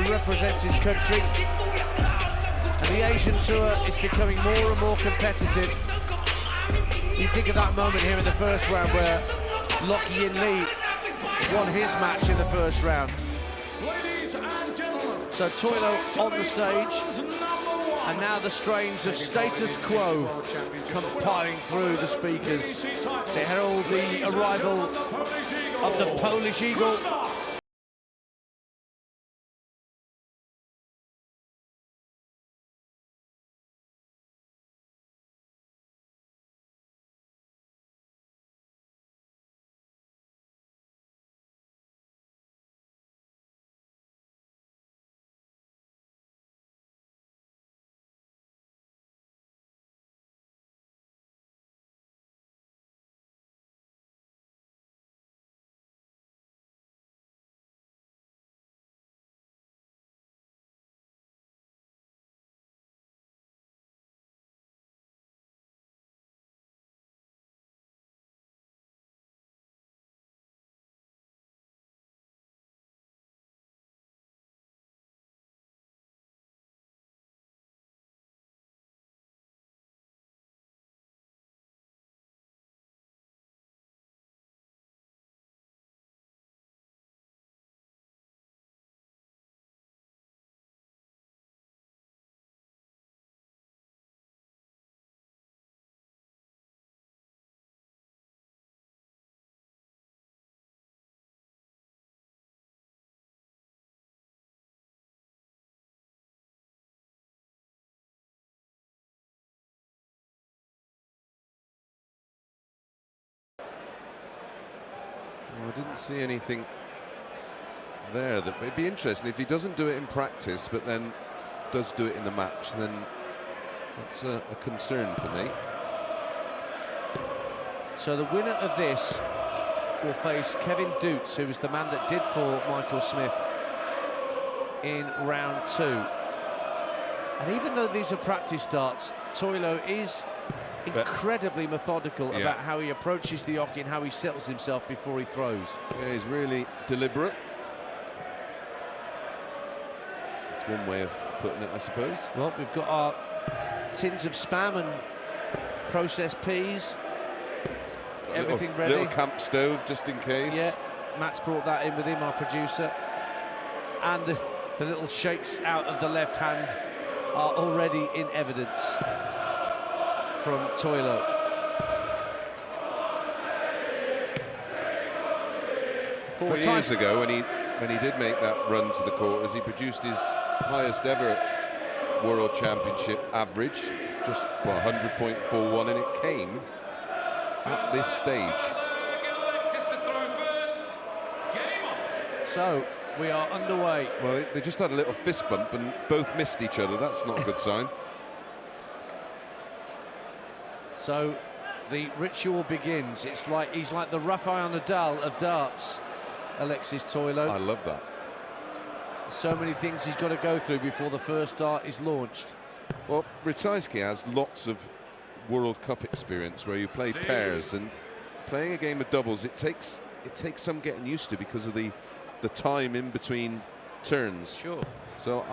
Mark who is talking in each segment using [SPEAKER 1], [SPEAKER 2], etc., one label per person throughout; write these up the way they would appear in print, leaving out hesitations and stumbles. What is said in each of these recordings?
[SPEAKER 1] who represents his country. And the Asian Tour is becoming more and more competitive. You think of that moment here in the first round where Lock Yin Lee won his match in the first round. So Toylo on the stage, and now the strains of Status Quo come piling through the speakers to herald the arrival of the Polish Eagle.
[SPEAKER 2] I didn't see anything there that may be interesting. If he doesn't do it in practice, but then does do it in the match, then that's a concern for me.
[SPEAKER 1] So the winner of this will face Kevin Dutz, who was the man that did for Michael Smith in round 2. And even though these are practice starts, Toylo is incredibly methodical about how he approaches the hockey and how he settles himself before he throws.
[SPEAKER 2] Yeah, he's really deliberate. That's one way of putting it, I suppose.
[SPEAKER 1] Well, we've got our tins of Spam and processed peas. Everything ready.
[SPEAKER 2] Little camp stove, just in case.
[SPEAKER 1] Yeah, Matt's brought that in with him, our producer. And the little shakes out of the left hand are already in evidence from Toylo.
[SPEAKER 2] Years ago, when he did make that run to the quarters, he produced his highest ever World Championship average, just 100.41, and it came at this stage.
[SPEAKER 1] So we are underway.
[SPEAKER 2] Well, they just had a little fist bump and both missed each other. That's not a good sign.
[SPEAKER 1] So the ritual begins. It's like he's like the Rafael Nadal of darts, Alexis Toylo.
[SPEAKER 2] I love that.
[SPEAKER 1] So many things he's got to go through before the first dart is launched.
[SPEAKER 2] Well, Ratajski has lots of World Cup experience where you play pairs, and playing a game of doubles, it takes some getting used to because of the time in between turns.
[SPEAKER 1] Sure.
[SPEAKER 2] So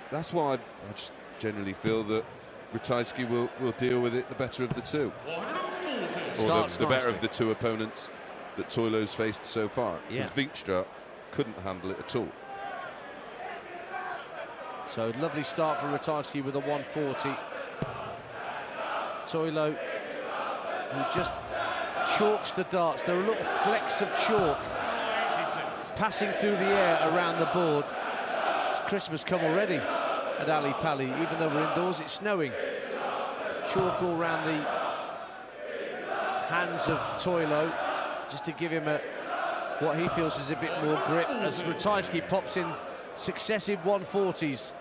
[SPEAKER 2] that's why I just generally feel that Ratajski will deal with it the better of the two. Or the better of the two opponents that Toylo's faced so far.
[SPEAKER 1] Yeah.
[SPEAKER 2] Because Winstra couldn't handle it at all.
[SPEAKER 1] So lovely start for Ratajski with a 140. Toylo, who just chalks the darts. There are little flecks of chalk passing through the air around the board. It's Christmas come already at Ali Pali. Even though we're indoors, it's snowing. Chalk all around the hands of Toylo, just to give him what he feels is a bit more grip, as Ratajski pops in successive 140s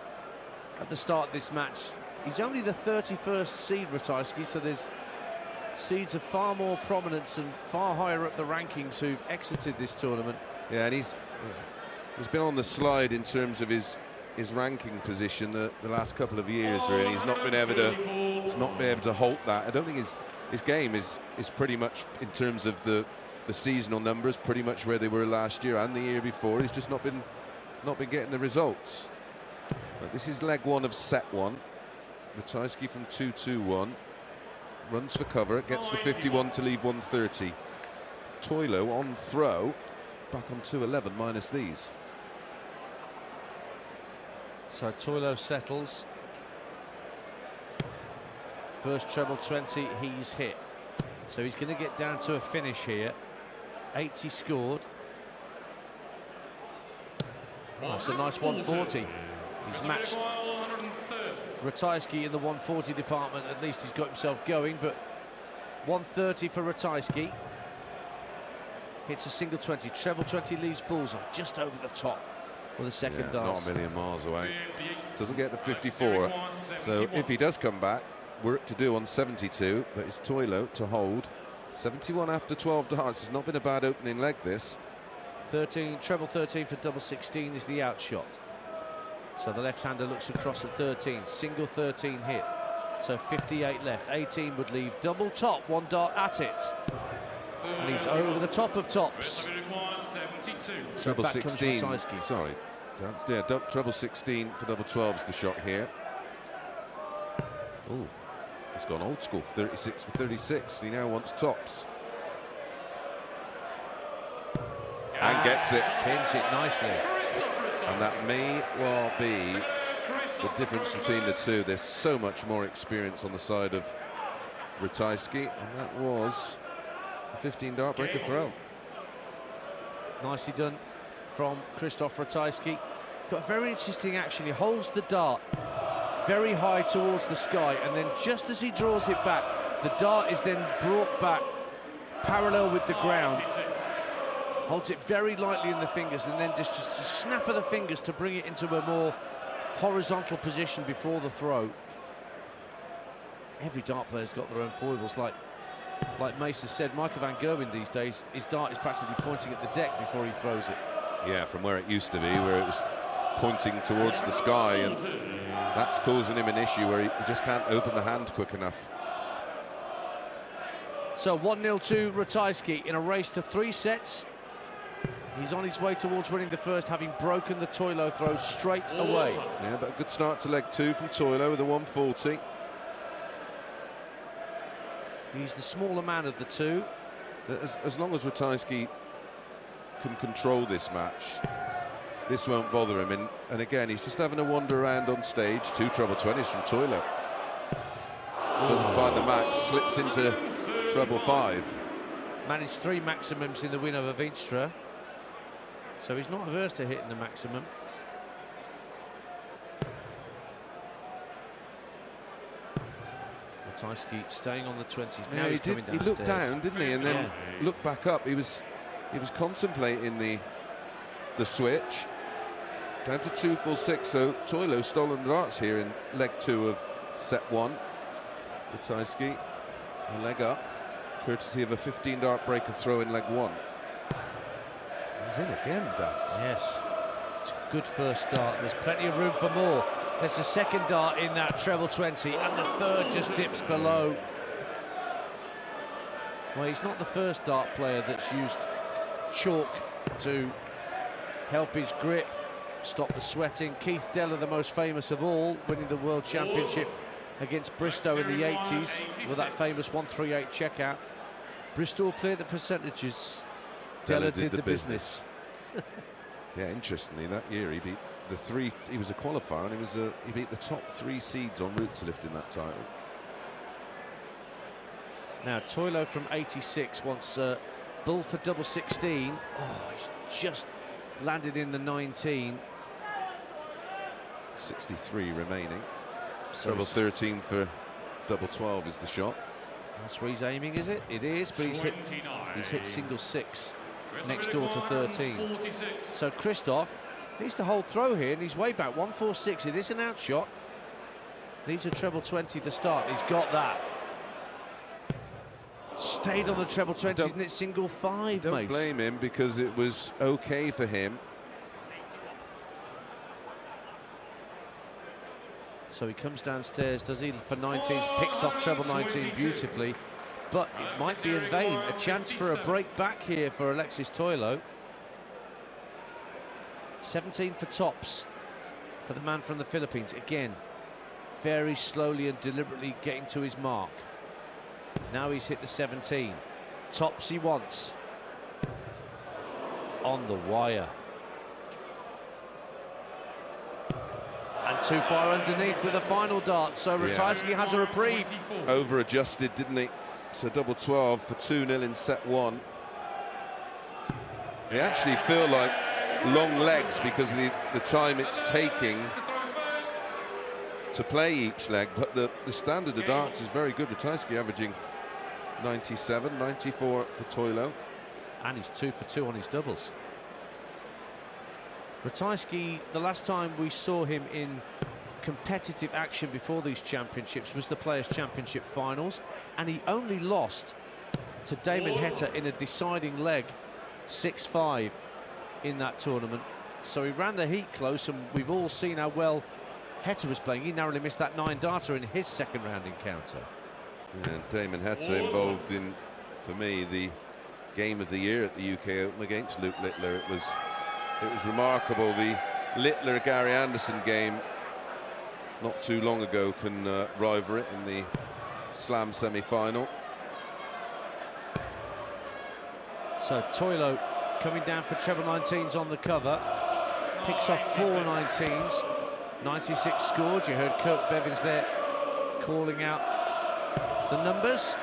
[SPEAKER 1] at the start of this match. He's only the 31st seed, Ratajski, so there's seeds of far more prominence and far higher up the rankings who've exited this tournament.
[SPEAKER 2] Yeah, and he's been on the slide in terms of his ranking position the last couple of years. Really, he's not been able to halt that. I don't think his game is pretty much, in terms of the seasonal numbers, pretty much where they were last year and the year before. He's just not been getting the results. But this is leg one of set one. Ratajski from 2-2-1. Runs for cover, gets the 51 to leave 130. Toylo on throw, back on 211 minus these.
[SPEAKER 1] So Toylo settles. First treble 20 he's hit. So he's going to get down to a finish here. 80 scored. Oh, that's a nice 140. He's matched Ratajski in the 140 department. At least he's got himself going, but 130 for Ratajski. Hits a single 20. Treble 20 leaves bullseye just over the top with a second dance.
[SPEAKER 2] Not a million miles away. Doesn't get the 54. So if he does come back, work to do on 72, but it's Toylo to hold. 71 after 12 darts. It's not been a bad opening leg, this.
[SPEAKER 1] 13, treble 13 for double 16 is the outshot. So the left-hander looks across at 13, single 13 hit. So 58 left, 18 would leave double top, one dart at it. And he's over the top of tops.
[SPEAKER 2] Treble 16, sorry. Yeah, treble 16 for double 12 is the shot here. Oh, he's gone old school, 36 for 36. He now wants tops. And gets it.
[SPEAKER 1] Pins it nicely.
[SPEAKER 2] And that may well be the difference between the two. There's so much more experience on the side of Ratajski, and that was a 15 dart breaker throw.
[SPEAKER 1] Nicely done from Krzysztof Ratajski. Got very interesting action. He holds the dart very high towards the sky, and then just as he draws it back, the dart is then brought back parallel with the ground. Holds it very lightly in the fingers, and then just a snap of the fingers to bring it into a more horizontal position before the throw. Every dart player's got their own foibles. Like Mason said, Michael van Gerwen these days, his dart is practically pointing at the deck before he throws it.
[SPEAKER 2] Yeah, from where it used to be, where it was pointing towards the sky, and that's causing him an issue where he just can't open the hand quick enough.
[SPEAKER 1] So 1-0 to Ratajski in a race to 3 sets. He's on his way towards winning the first, having broken the Toylo throw straight away.
[SPEAKER 2] Yeah, but a good start to leg 2 from Toylo with a 140.
[SPEAKER 1] He's the smaller man of the two.
[SPEAKER 2] As long as Ratajski can control this match, this won't bother him. And again, he's just having a wander around on stage. 2 treble 20s from Toylo. Doesn't find the max, slips into treble 5.
[SPEAKER 1] Managed 3 maximums in the win over Veenstra. So he's not averse to hitting the maximum. Ratajski staying on the 20s. Now he's coming downstairs.
[SPEAKER 2] He looked down, didn't he? And then looked back up. He was contemplating the switch. Down to 2 full 6. So Toylo stolen darts here in leg 2 of set 1. Ratajski a leg up, courtesy of a 15 dart breaker throw in leg 1. He's in again, Dance.
[SPEAKER 1] Yes, it's a good first dart. There's plenty of room for more. There's a second dart in that treble 20, and the third just dips below. Well, he's not the first dart player that's used chalk to help his grip, stop the sweating. Keith Deller, the most famous of all, winning the World Championship against Bristow in the 80s with that famous 138 checkout. Bristol cleared the percentages. Deller did the business.
[SPEAKER 2] Yeah, interestingly, that year he beat the 3. He was a qualifier, and he beat the top 3 seeds en route to lifting that title.
[SPEAKER 1] Now Toylo from 86 wants bull for double 16. Oh, he's just landed in the 19.
[SPEAKER 2] 63 remaining.
[SPEAKER 1] So
[SPEAKER 2] Treble 13 for double 12 is the shot.
[SPEAKER 1] That's where he's aiming, is it? It is, but he's hit single 6 next door to 13. So Krzysztof needs to hold throw here, and he's way back. 146. It is an outshot. Needs a treble 20 to start. He's got that. Stayed on the treble 20s, and it's single 5.
[SPEAKER 2] Don't blame him, because it was okay for him.
[SPEAKER 1] So he comes downstairs, does he, for 19s, picks off treble 19 beautifully, but it might be in vain. A chance for a break back here for Alexis Toylo. 17 for tops. for the man from the Philippines. Again, very slowly and deliberately getting to his mark. Now he's hit the 17. Tops he wants. On the wire. And too far underneath with the final dart, so Ratajski has a reprieve.
[SPEAKER 2] Over-adjusted, didn't he? So double 12 for 2-0 in set 1. They actually feel like long legs because of the time it's taking to play each leg, but the standard of darts is very good. Ratajski averaging 97, 94 for Toylo.
[SPEAKER 1] And he's 2 for 2 on his doubles. Ratajski, the last time we saw him in competitive action before these championships was the Players' Championship finals, and he only lost to Damon Heta in a deciding leg, 6-5 in that tournament. So he ran the heat close, and we've all seen how well Heta was playing. He narrowly missed that 9-darter in his second round encounter.
[SPEAKER 2] And Damon Heta involved in, for me, the game of the year at the UK Open against Luke Littler. It was remarkable. The Littler-Gary Anderson game not too long ago can rival it in the Slam semi-final.
[SPEAKER 1] So Toylo coming down for treble 19s on the cover. Picks off 4 19s. 96 scored. You heard Kirk Bevins there calling out the numbers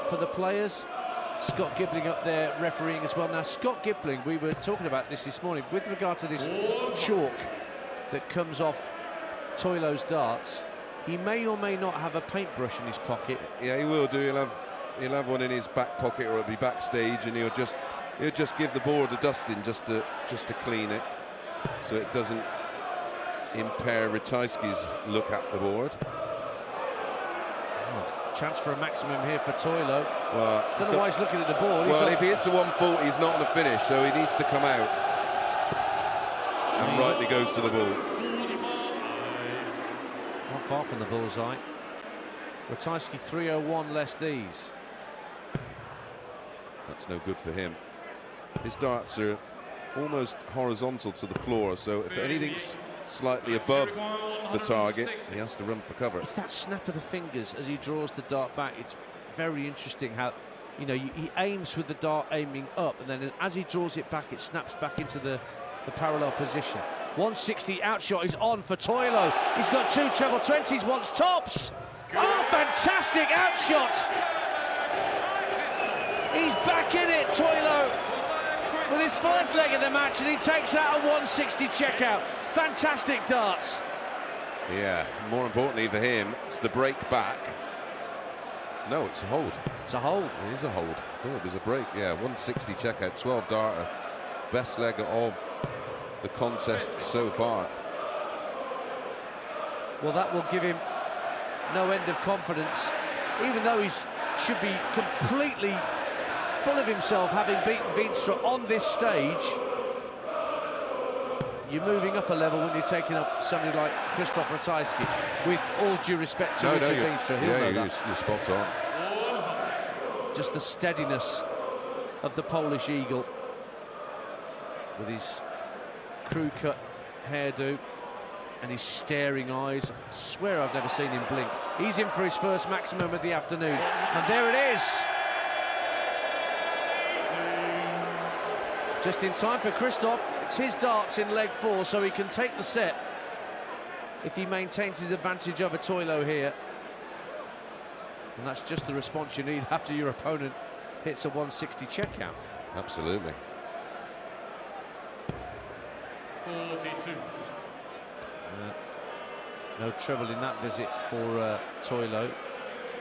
[SPEAKER 1] for the players. Scott Gibbling up there refereeing as well. Now, Scott Gibbling, we were talking about this morning with regard to this chalk that comes off Toylo's darts. He may or may not have a paintbrush in his pocket.
[SPEAKER 2] Yeah, he will do. He'll have one in his back pocket, or it'll be backstage, and he'll just give the board a dusting just to clean it, so it doesn't impair Ratajski's look at the board.
[SPEAKER 1] Chance for a maximum here for Toylo.
[SPEAKER 2] Well,
[SPEAKER 1] don't know why he's looking at the board.
[SPEAKER 2] Well, if he hits a 140, he's not on the finish, so he needs to come out. And rightly goes to the ball.
[SPEAKER 1] Not far from the bullseye. Ratajski 301 less these.
[SPEAKER 2] That's no good for him. His darts are almost horizontal to the floor, so if anything's slightly above the target, he has to run for cover.
[SPEAKER 1] It's that snap of the fingers as he draws the dart back. It's very interesting how, you know, he aims with the dart aiming up, and then as he draws it back, it snaps back into the parallel position. 160 outshot is on for Toylo. He's got 2 treble 20s, wants tops. Oh, fantastic outshot. He's back in it, Toylo, with his first leg of the match, and he takes out a 160 checkout. Fantastic darts.
[SPEAKER 2] Yeah, more importantly for him, it's the break back. No, it's a hold.
[SPEAKER 1] It's a hold.
[SPEAKER 2] It is a hold. Oh, it was a break. Yeah, 160 checkout, 12 darter. Best leg of the contest so far.
[SPEAKER 1] Well, that will give him no end of confidence, even though he should be completely full of himself, having beaten Veenstra on this stage. You're moving up a level when you're taking up somebody like Krzysztof Ratajski, with all due respect to Richard Veenstra.
[SPEAKER 2] You're spot on.
[SPEAKER 1] Just the steadiness of the Polish eagle, with his crew-cut hairdo and his staring eyes. I swear I've never seen him blink. He's in for his first maximum of the afternoon, and there it is. Just in time for Krzysztof. It's his darts in leg 4, so he can take the set if he maintains his advantage over Toylo here. And that's just the response you need after your opponent hits a 160 checkout.
[SPEAKER 2] Absolutely.
[SPEAKER 3] 42.
[SPEAKER 1] No trouble in that visit for Toylo,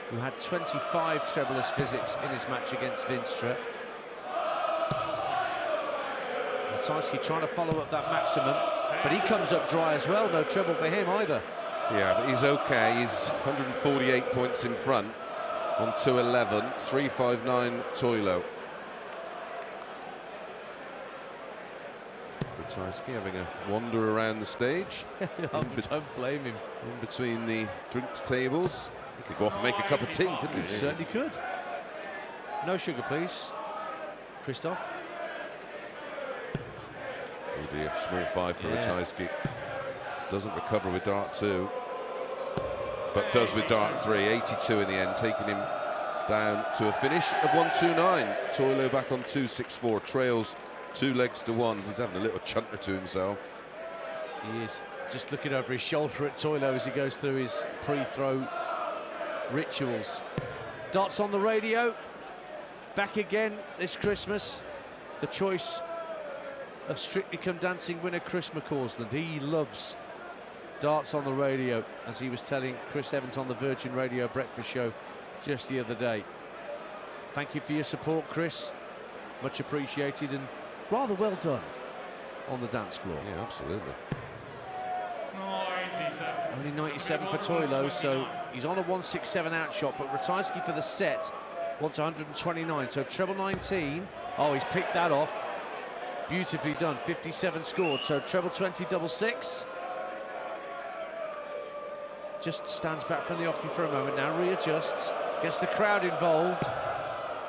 [SPEAKER 1] who had 25 trebleless visits in his match against Veenstra. Ratajski trying to follow up that maximum, but he comes up dry as well. No trouble for him either.
[SPEAKER 2] Yeah, but he's okay. He's 148 points in front on 211, 359 Toylo. Ratajski having a wander around the stage.
[SPEAKER 1] Don't blame him.
[SPEAKER 2] In between the drinks tables. He could go off and make a cup of tea, couldn't he?
[SPEAKER 1] He certainly could. No sugar, please, Krzysztof.
[SPEAKER 2] Oh dear, small 5 for Ratajski. Doesn't recover with dart 2, but does with dart 3. 82 in the end, taking him down to a finish of 129. Toylo back on 264, trails 2 legs to 1. He's having a little chunter to himself.
[SPEAKER 1] He is just looking over his shoulder at Toylo as he goes through his pre-throw rituals. Darts on the radio, back again this Christmas. The choice of Strictly Come Dancing winner Chris McCausland. He loves darts on the radio, as he was telling Chris Evans on the Virgin Radio Breakfast Show just the other day. Thank you for your support, Chris. Much appreciated and rather well done on the dance floor.
[SPEAKER 2] Yeah, absolutely.
[SPEAKER 3] 97.
[SPEAKER 1] Only 97 for Toylo, so he's on a 167 outshot, but Ratajski for the set wants 129, so treble 19. Oh, he's picked that off. Beautifully done. 57 scored, so treble 20, double 6. Just stands back from the hockey for a moment now, readjusts, gets the crowd involved.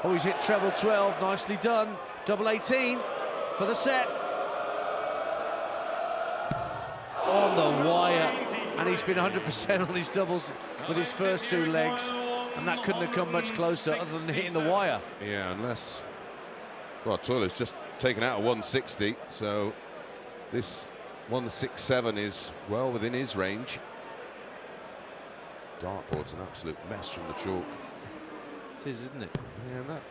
[SPEAKER 1] Oh, he's hit treble 12, nicely done. Double 18 for the set. On the wire, and he's been 100% on his doubles with his first 2 legs, and that couldn't have come much closer other than hitting the wire.
[SPEAKER 2] Yeah, unless, well, Toylo's just taken out a 160, so this 167 is well within his range. Dartboard's an absolute mess from the chalk.
[SPEAKER 1] It is, isn't it?
[SPEAKER 2] Yeah, that.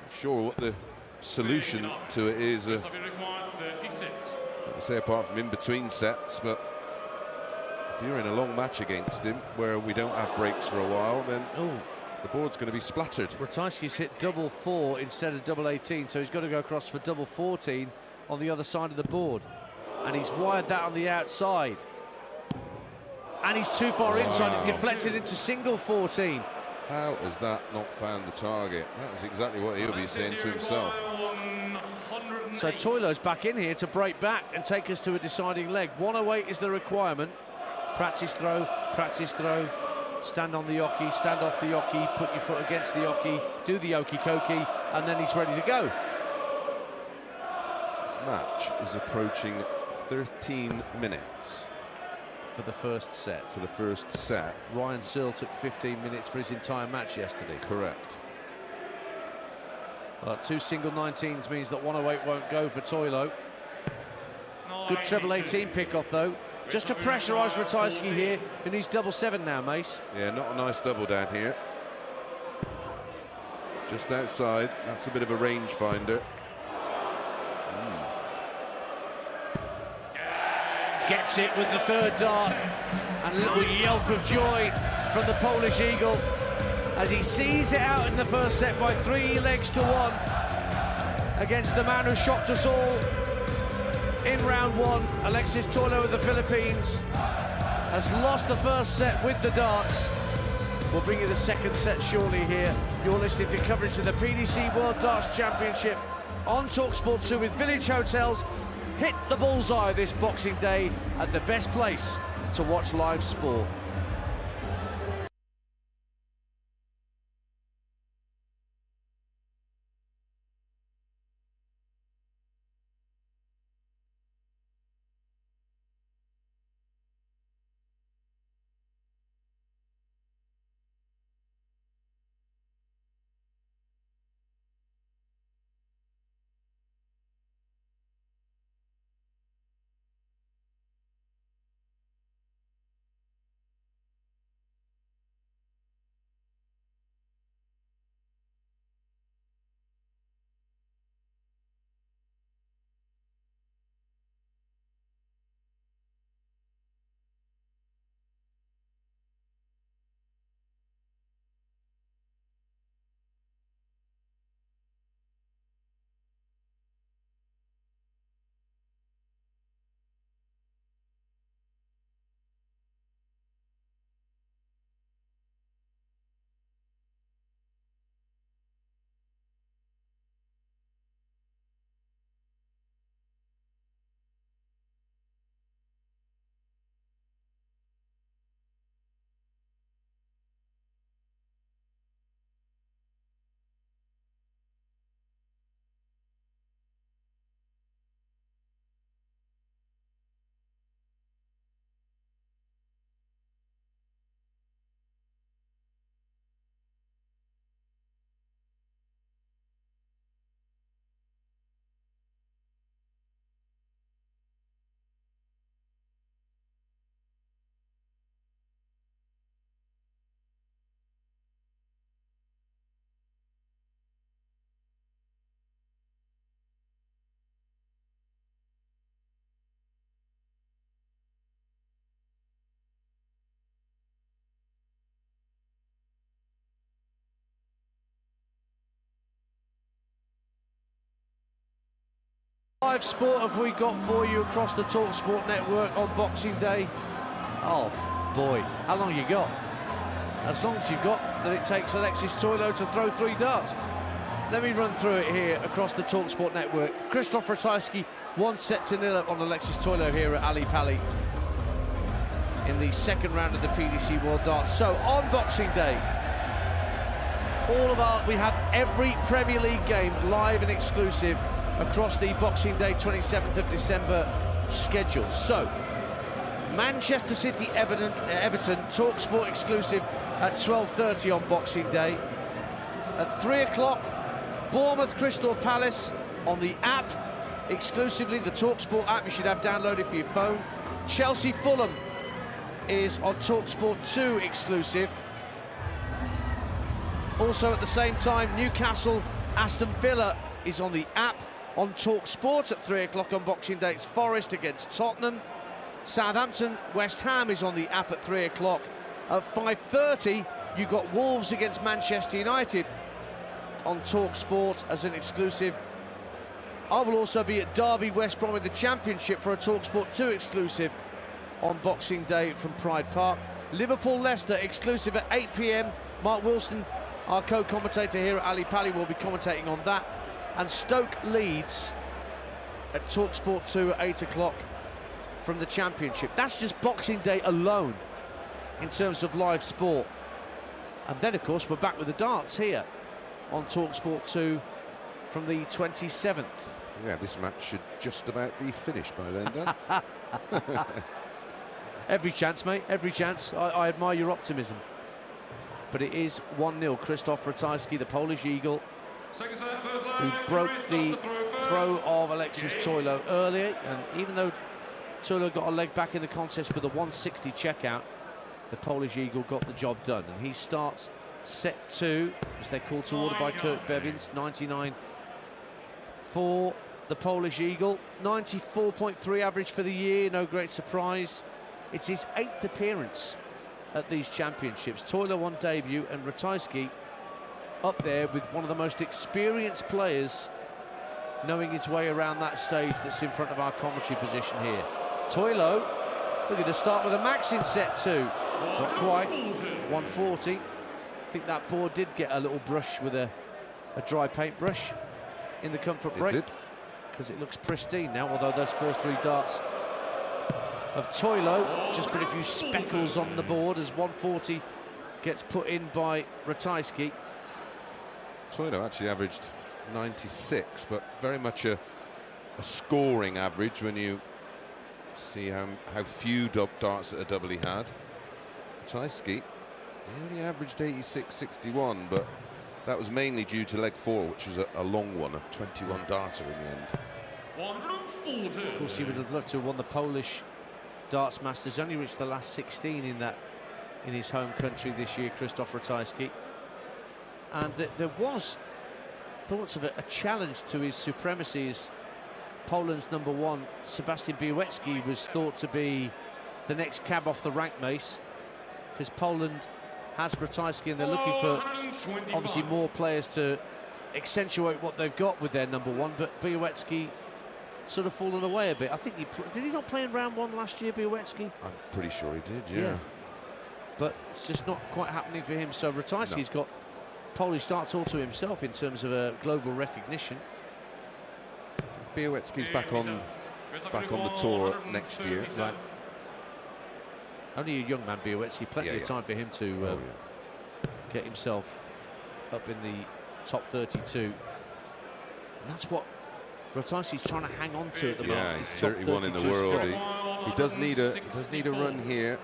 [SPEAKER 2] I'm sure what the solution to it is.
[SPEAKER 3] Required 36.
[SPEAKER 2] I say apart from in between sets, but if you're in a long match against him where we don't have breaks for a while, then the board's going to be splattered.
[SPEAKER 1] Ratajski's hit double 4 instead of double 18, so he's got to go across for double 14 on the other side of the board, and he's wired that on the outside, and he's too far inside. It's deflected into single 14.
[SPEAKER 2] How has that not found the target? That is exactly what he'll be saying to himself.
[SPEAKER 1] So Toylo's back in here to break back and take us to a deciding leg. 108 is the requirement. Practice throw, stand on the yoki, stand off the yoki, put your foot against the yoki, do the yoki-koki, and then he's ready to go.
[SPEAKER 2] This match is approaching 13 minutes.
[SPEAKER 1] For the first set.
[SPEAKER 2] For the first set.
[SPEAKER 1] Ryan Searle took 15 minutes for his entire match yesterday.
[SPEAKER 2] Correct.
[SPEAKER 1] Well, 2 single 19s means that 108 won't go for Toylo. Good treble 18 pick-off, though. Just to pressurise Ratajski here, who needs double 7 now, Mace.
[SPEAKER 2] Yeah, not a nice double down here. Just outside. That's a bit of a rangefinder.
[SPEAKER 1] Gets it with the 3rd dart, and a little yelp of joy from the Polish Eagle as he sees it out in the first set by 3 legs to 1 against the man who shocked us all in round 1. Alexis Toylo of the Philippines has lost the first set with the darts. We'll bring you the second set shortly here. You're listening to coverage of the PDC World Darts Championship on talkSPORT 2 with Village Hotels. Hit the bullseye this Boxing Day at the best place to watch live sport. live sport have we got for you across the talkSPORT network on Boxing Day? Oh boy, how long you got? As long as you've got that it takes Alexis Toylo to throw 3 darts. Let me run through it here across the talkSPORT network. Krzysztof Ratajski 1-0 up on Alexis Toylo here at Ali Pali in the second round of the PDC World Darts. So on Boxing Day, we have every Premier League game live and exclusive across the Boxing Day 27th of December schedule. So Manchester City Everton talkSPORT exclusive at 12:30 on Boxing Day. At 3 o'clock, Bournemouth Crystal Palace on the app exclusively, the talkSPORT app you should have downloaded for your phone. Chelsea Fulham is on talkSPORT 2 exclusive. Also at the same time, Newcastle Aston Villa is on the app on talkSPORT at 3 o'clock on Boxing Day. It's Forest against Tottenham. Southampton West Ham is on the app at 3 o'clock. At 5:30 you've got Wolves against Manchester United on talkSPORT as an exclusive. I will also be at Derby West Brom in the Championship for a talkSPORT 2 exclusive on Boxing Day from Pride Park. Liverpool Leicester exclusive at 8 p.m. Mark Wilson, our co-commentator here at Ali Pali, will be commentating on that. And Stoke Leeds at talkSPORT 2 at 8 o'clock from the Championship. That's just Boxing Day alone in terms of live sport. And then, of course, we're back with the darts here on talkSPORT 2 from the 27th.
[SPEAKER 2] Yeah, this match should just about be finished by then, Dan.
[SPEAKER 1] Every chance, mate, every chance. I admire your optimism. But it is 1-0. Krzysztof Ratajski, the Polish Eagle, who broke the throw of Alexis Toylo earlier. And even though Toylo got a leg back in the contest with a 160 checkout, the Polish Eagle got the job done. And he starts set 2, as they're called to order by Kirk Bevins. 99 for the Polish Eagle. 94.3 average for the year, no great surprise. It's his 8th appearance at these championships. Toylo on debut, and Ratajski up there with one of the most experienced players, knowing his way around that stage that's in front of our commentary position here. Toylo looking to start with a max in set 2. Not quite. 140. I think that board did get a little brush with a dry paintbrush in the comfort break, because it looks pristine now, although those first 3 darts of Toylo just put a few speckles on the board as 140 gets put in by Ratajski.
[SPEAKER 2] Toylo actually averaged 96, but very much a scoring average when you see how few darts that a double he had. Ratajski, he only averaged 86.61, but that was mainly due to leg 4, which was a long one, a 21 darter in the end.
[SPEAKER 1] Of course, he would have loved to have won the Polish Darts Masters. Only reached the last 16 in his home country this year, Krzysztof Ratajski. And there was thoughts of a challenge to his supremacy as Poland's #1, Sebastian Białecki, was thought to be the next cab off the rank, Mace, because Poland has Ratajski and they're looking for obviously more players to accentuate what they've got with their #1, but Białecki sort of fallen away a bit. I think did he not play in round 1 last year, Białecki?
[SPEAKER 2] I'm pretty sure he did, yeah.
[SPEAKER 1] But it's just not quite happening for him. So Ratajski's got Polish darts all to himself in terms of a global recognition.
[SPEAKER 2] Białecki's back on the tour next year.
[SPEAKER 1] Right. Only a young man, Białecki. Plenty of time for him to get himself up in the top 32. And that's what Ratajski's trying to hang on to at the moment.
[SPEAKER 2] Yeah, he's 31 in the world. He does need a run here.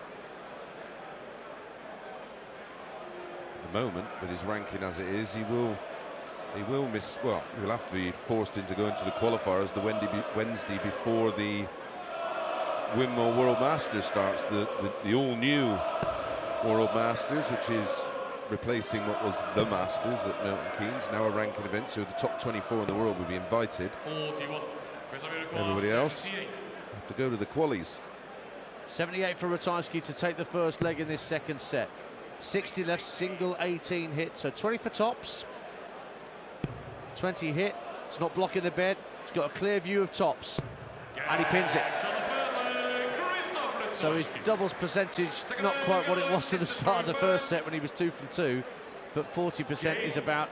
[SPEAKER 2] At the moment, with his ranking as it is, he will miss. Well, he'll have to be forced into going to the qualifiers the Wednesday before the Wimmer World Masters starts, the all-new World Masters, which is replacing what was the Masters at Milton Keynes, now a ranking event, so the top 24 in the world will be invited.
[SPEAKER 3] 41.
[SPEAKER 2] Everybody else have to go to the qualies.
[SPEAKER 1] 78 for Ratajski to take the first leg in this second set. 60 left, single 18 hit, so 20 for tops. 20 hit, it's not blocking the bed. He's got a clear view of tops, and he pins it. So his doubles percentage, not quite what it was at the start of the first set when he was 2 from 2, but 40% is about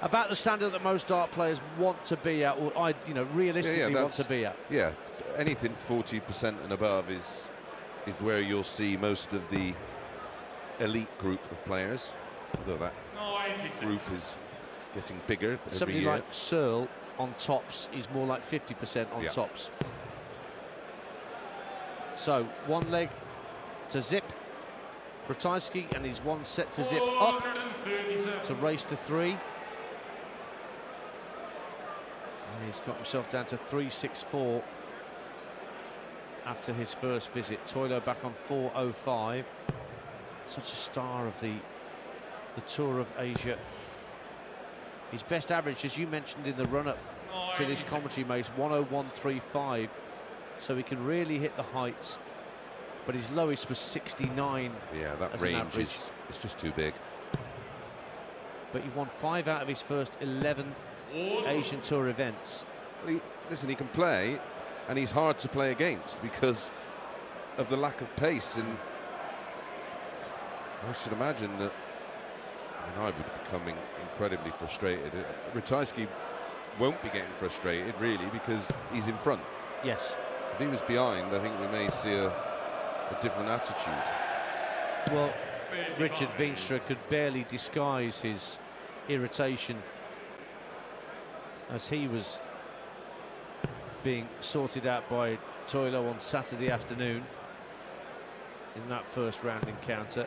[SPEAKER 1] the standard that most dart players want to be at, or realistically want to be at.
[SPEAKER 2] Yeah, anything 40% and above is where you'll see most of the elite group of players. Although that group is getting bigger every
[SPEAKER 1] Somebody
[SPEAKER 2] year.
[SPEAKER 1] like Searle on tops is more like 50% on tops. So one leg to zip, Ratajski, and he's one set to zip up to race to 3. And he's got himself down to 3.64 after his first visit. Toylo back on 4.05. Such a star of the Tour of Asia. His best average, as you mentioned in the run-up to this commentary, Mace, 101.35. So he can really hit the heights, but his lowest was 69.
[SPEAKER 2] Yeah, that range is just too big.
[SPEAKER 1] But he won 5 out of his first 11 Asian Tour events.
[SPEAKER 2] Well, listen, he can play, and he's hard to play against because of the lack of pace. And I should imagine that I would be becoming incredibly frustrated. Ratajski won't be getting frustrated, really, because he's in front.
[SPEAKER 1] Yes.
[SPEAKER 2] If he was behind, I think we may see a different attitude.
[SPEAKER 1] Well, Richard Veenstra could barely disguise his irritation as he was being sorted out by Toylo on Saturday afternoon in that first round encounter.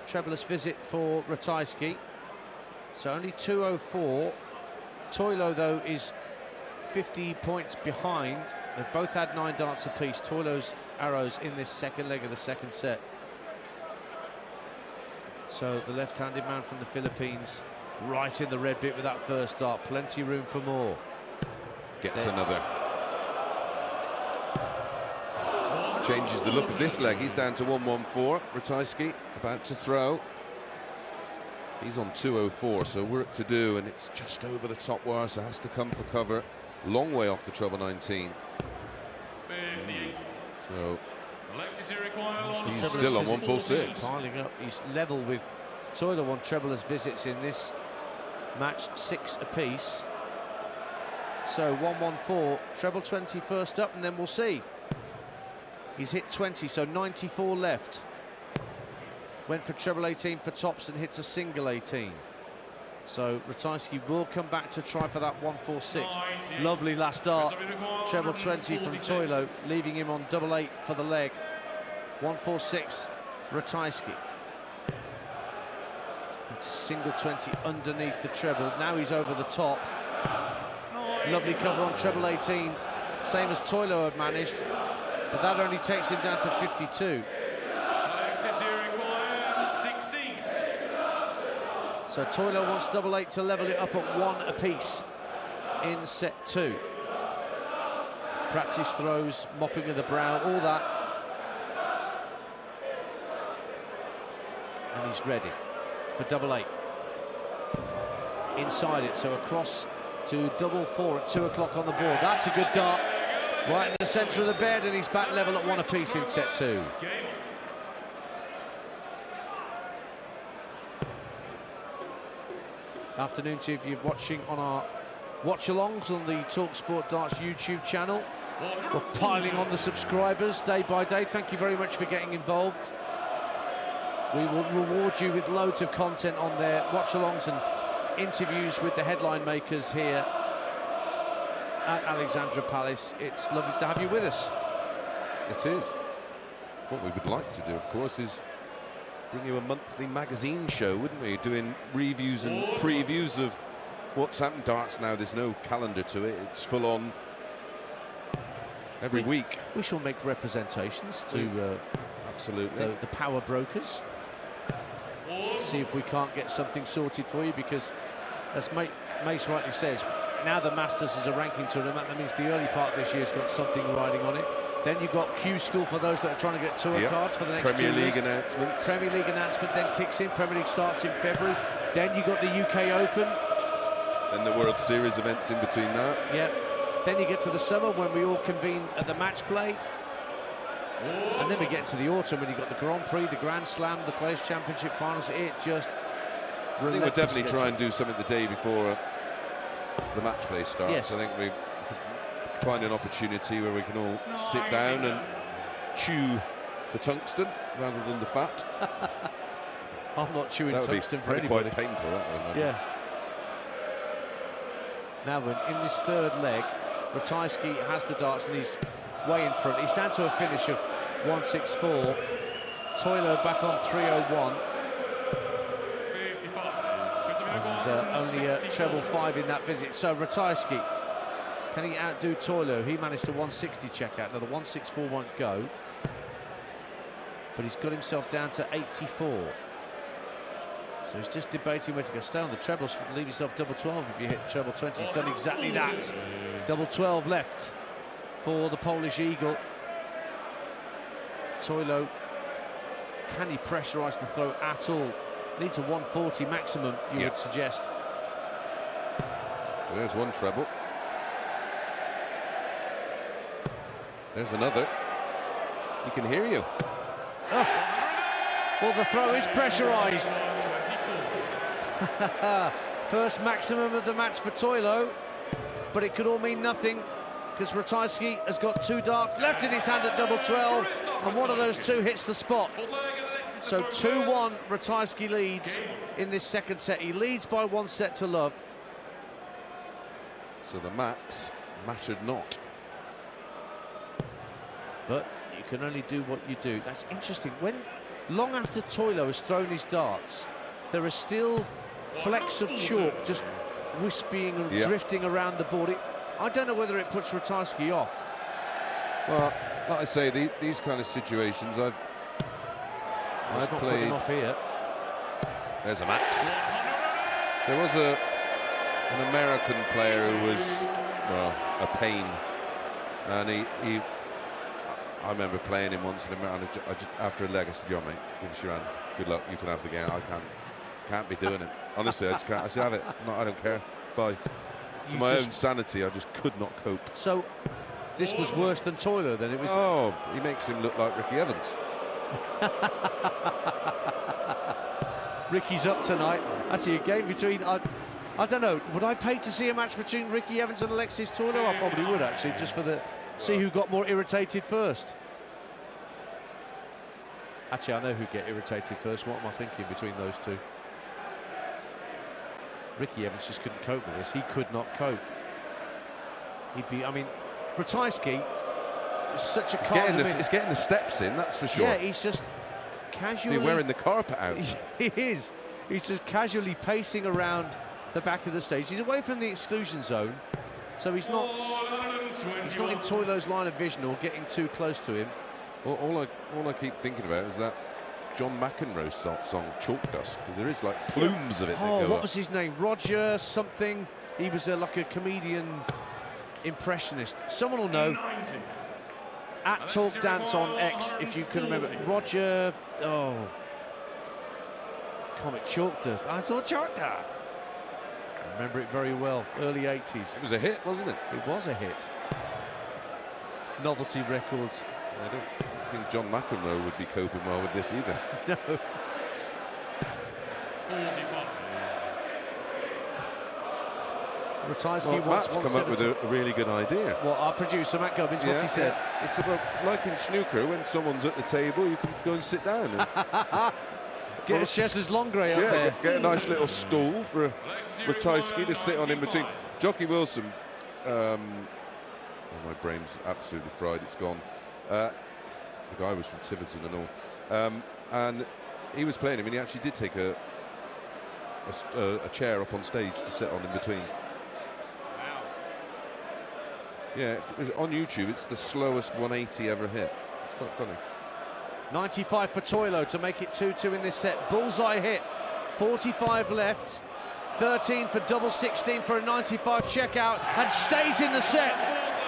[SPEAKER 1] Trebleless visit for Ratajski, so only 2.04. Toylo, though, is 50 points behind. They've both had 9 darts apiece. Toylo's arrows in this second leg of the second set. So the left-handed man from the Philippines right in the red bit with that first dart. Plenty room for more.
[SPEAKER 2] Gets another. Changes the look of this leg. He's down to 1.14. Ratajski about to throw. He's on 2.04, so work to do, and it's just over the top wire, so has to come for cover. Long way off the treble 19.
[SPEAKER 3] 58.
[SPEAKER 2] So
[SPEAKER 3] Alexis
[SPEAKER 2] he's still on 1.46.
[SPEAKER 1] Piling up. He's level with Toylo on trebleless visits in this match, 6 apiece. So 1.14, treble 20 first up, and then we'll see. He's hit 20, so 94 left. Went for treble 18 for tops and hits a single 18. So Ratajski will come back to try for that 1.46. Lovely last dart. Treble 20 from Toylo, leaving him on double 8 for the leg. 1.46, Ratajski. It's a single 20 underneath the treble. Now he's over the top. Lovely cover on treble 18, same as Toylo had managed, but that only takes him down to 52. So Toylo wants double 8 to level it up at 1 apiece in set 2. Practice throws, mopping of the brow, all that. And he's ready for double 8. Inside it, so across to double 4 at 2 o'clock on the board. That's a good dart, right in the centre of the bed, and he's back level at 1 apiece in set 2. Afternoon to you if you're watching on our watch-alongs on the talkSPORT Darts YouTube channel. We're piling on the subscribers day by day. Thank you very much for getting involved. We will reward you with loads of content on there, watch-alongs and interviews with the headline makers here at Alexandra Palace. It's lovely to have you with us.
[SPEAKER 2] It is. What we would like to do, of course, is bring you a monthly magazine show, wouldn't we? Doing reviews and previews of what's happened. Darts now, there's no calendar to it. It's full on every week.
[SPEAKER 1] We shall make representations to
[SPEAKER 2] absolutely
[SPEAKER 1] the power brokers. See if we can't get something sorted for you, because as Mace rightly says, now the Masters is a ranking tournament. That means the early part of this year's got something riding on it. Then you've got Q School for those that are trying to get tour cards for the next
[SPEAKER 2] Premier
[SPEAKER 1] 2
[SPEAKER 2] League
[SPEAKER 1] years.
[SPEAKER 2] announcements.
[SPEAKER 1] Premier League announcement then kicks in. Premier League starts in February. Then you've got the UK Open.
[SPEAKER 2] And the World Series events in between that.
[SPEAKER 1] Yeah. Then you get to the summer when we all convene at the match play. And then we get to the autumn when you've got the Grand Prix, the Grand Slam, the Players' Championship finals. It just...
[SPEAKER 2] I think we'll definitely try and do something the day before the match play starts.
[SPEAKER 1] Yes.
[SPEAKER 2] I think we find an opportunity where we can all sit down and chew the tungsten rather than the fat.
[SPEAKER 1] I'm not chewing tungsten for anybody.
[SPEAKER 2] Quite painful, that one.
[SPEAKER 1] Yeah. Now, in this third leg, Ratajski has the darts and he's way in front. He's down to a finish of 164. Toylo back on 301. And only a treble 5 in that visit. So Ratajski, can he outdo Toylo? He managed a 160 checkout. Now the 164 won't go, but he's got himself down to 84. So he's just debating where to go. Stay on the trebles, leave yourself double 12 if you hit treble 20. He's done exactly that. Double 12 left for the Polish Eagle. Toylo, can he pressurise the throw at all? Needs a 140 maximum, you would suggest.
[SPEAKER 2] There's one treble. There's another. He can hear you.
[SPEAKER 1] Oh. Well, the throw is pressurised. First maximum of the match for Toylo, but it could all mean nothing because Ratajski has got 2 darts left in his hand at double 12, and one of those 2 hits the spot. So 2-1, Ratajski leads in this second set. He leads by 1 set to love.
[SPEAKER 2] So the max mattered not.
[SPEAKER 1] But you can only do what you do. That's interesting. When long after Toylo has thrown his darts, there are still flecks of chalk just wispying and drifting around the board. I don't know whether it puts Ratajski off.
[SPEAKER 2] Well, like I say, these kind of situations, I've played.
[SPEAKER 1] Off here.
[SPEAKER 2] There's a max. There was an American player who was, well, a pain, and I remember playing him once in America. After a leg, I said, "Yo, mate, give us your hand. Good luck. You can have the game. I can't be doing it. Honestly, I just can't. I said, have it. No, I don't care. Bye." For my own sanity, I just could not cope.
[SPEAKER 1] So this was worse than Toylo, then? It was.
[SPEAKER 2] Oh, he makes him look like Ricky Evans.
[SPEAKER 1] Ricky's up tonight. Actually, a game between. I don't know. Would I pay to see a match between Ricky Evans and Alexis Toylo? I probably would, actually, just for see who got more irritated first. Actually, I know who'd get irritated first. What am I thinking between those 2? Ricky Evans just couldn't cope with this. He could not cope. He'd be. I mean, Ratajski is such a calm.
[SPEAKER 2] He's getting the steps in. That's for sure.
[SPEAKER 1] Yeah, he's just casually
[SPEAKER 2] wearing the carpet out.
[SPEAKER 1] He is. He's just casually pacing around the back of the stage. He's away from the exclusion zone, so he's not in Toylo's line of vision or getting too close to him.
[SPEAKER 2] All I keep thinking about is that John McEnroe song Chalk Dust, because there is like plumes of it.
[SPEAKER 1] Oh, what was his name? Roger something. He was like a comedian impressionist. Someone will know. At talkDance on X, if you can remember. Roger. Oh, comic Chalk Dust. I saw Chalk Dust. I remember it very well. Early 80s.
[SPEAKER 2] It was a hit, wasn't it?
[SPEAKER 1] It was a hit. Novelty Records.
[SPEAKER 2] I don't think John McEnroe would be coping well with this either.
[SPEAKER 1] No.
[SPEAKER 3] 45.
[SPEAKER 1] Ratajski
[SPEAKER 2] Matt's come up with a really good idea.
[SPEAKER 1] Well, our producer, Matt Gubbins, what's he said?
[SPEAKER 2] It's about, like in snooker, when someone's at the table, you can go and sit down. And
[SPEAKER 1] get a chaise longue up there.
[SPEAKER 2] Get a nice little stool for Ratajski to sit on in between. Jockey Wilson, oh, my brain's absolutely fried, it's gone. The guy was from Tiverton and all. And he was playing him, and he actually did take a chair up on stage to sit on in between. Yeah, on YouTube, it's the slowest 180 ever hit. It's quite funny.
[SPEAKER 1] 95 for Toylo to make it 2-2 in this set. Bullseye hit. 45 left. 13 for double 16 for a 95 checkout, and stays in the set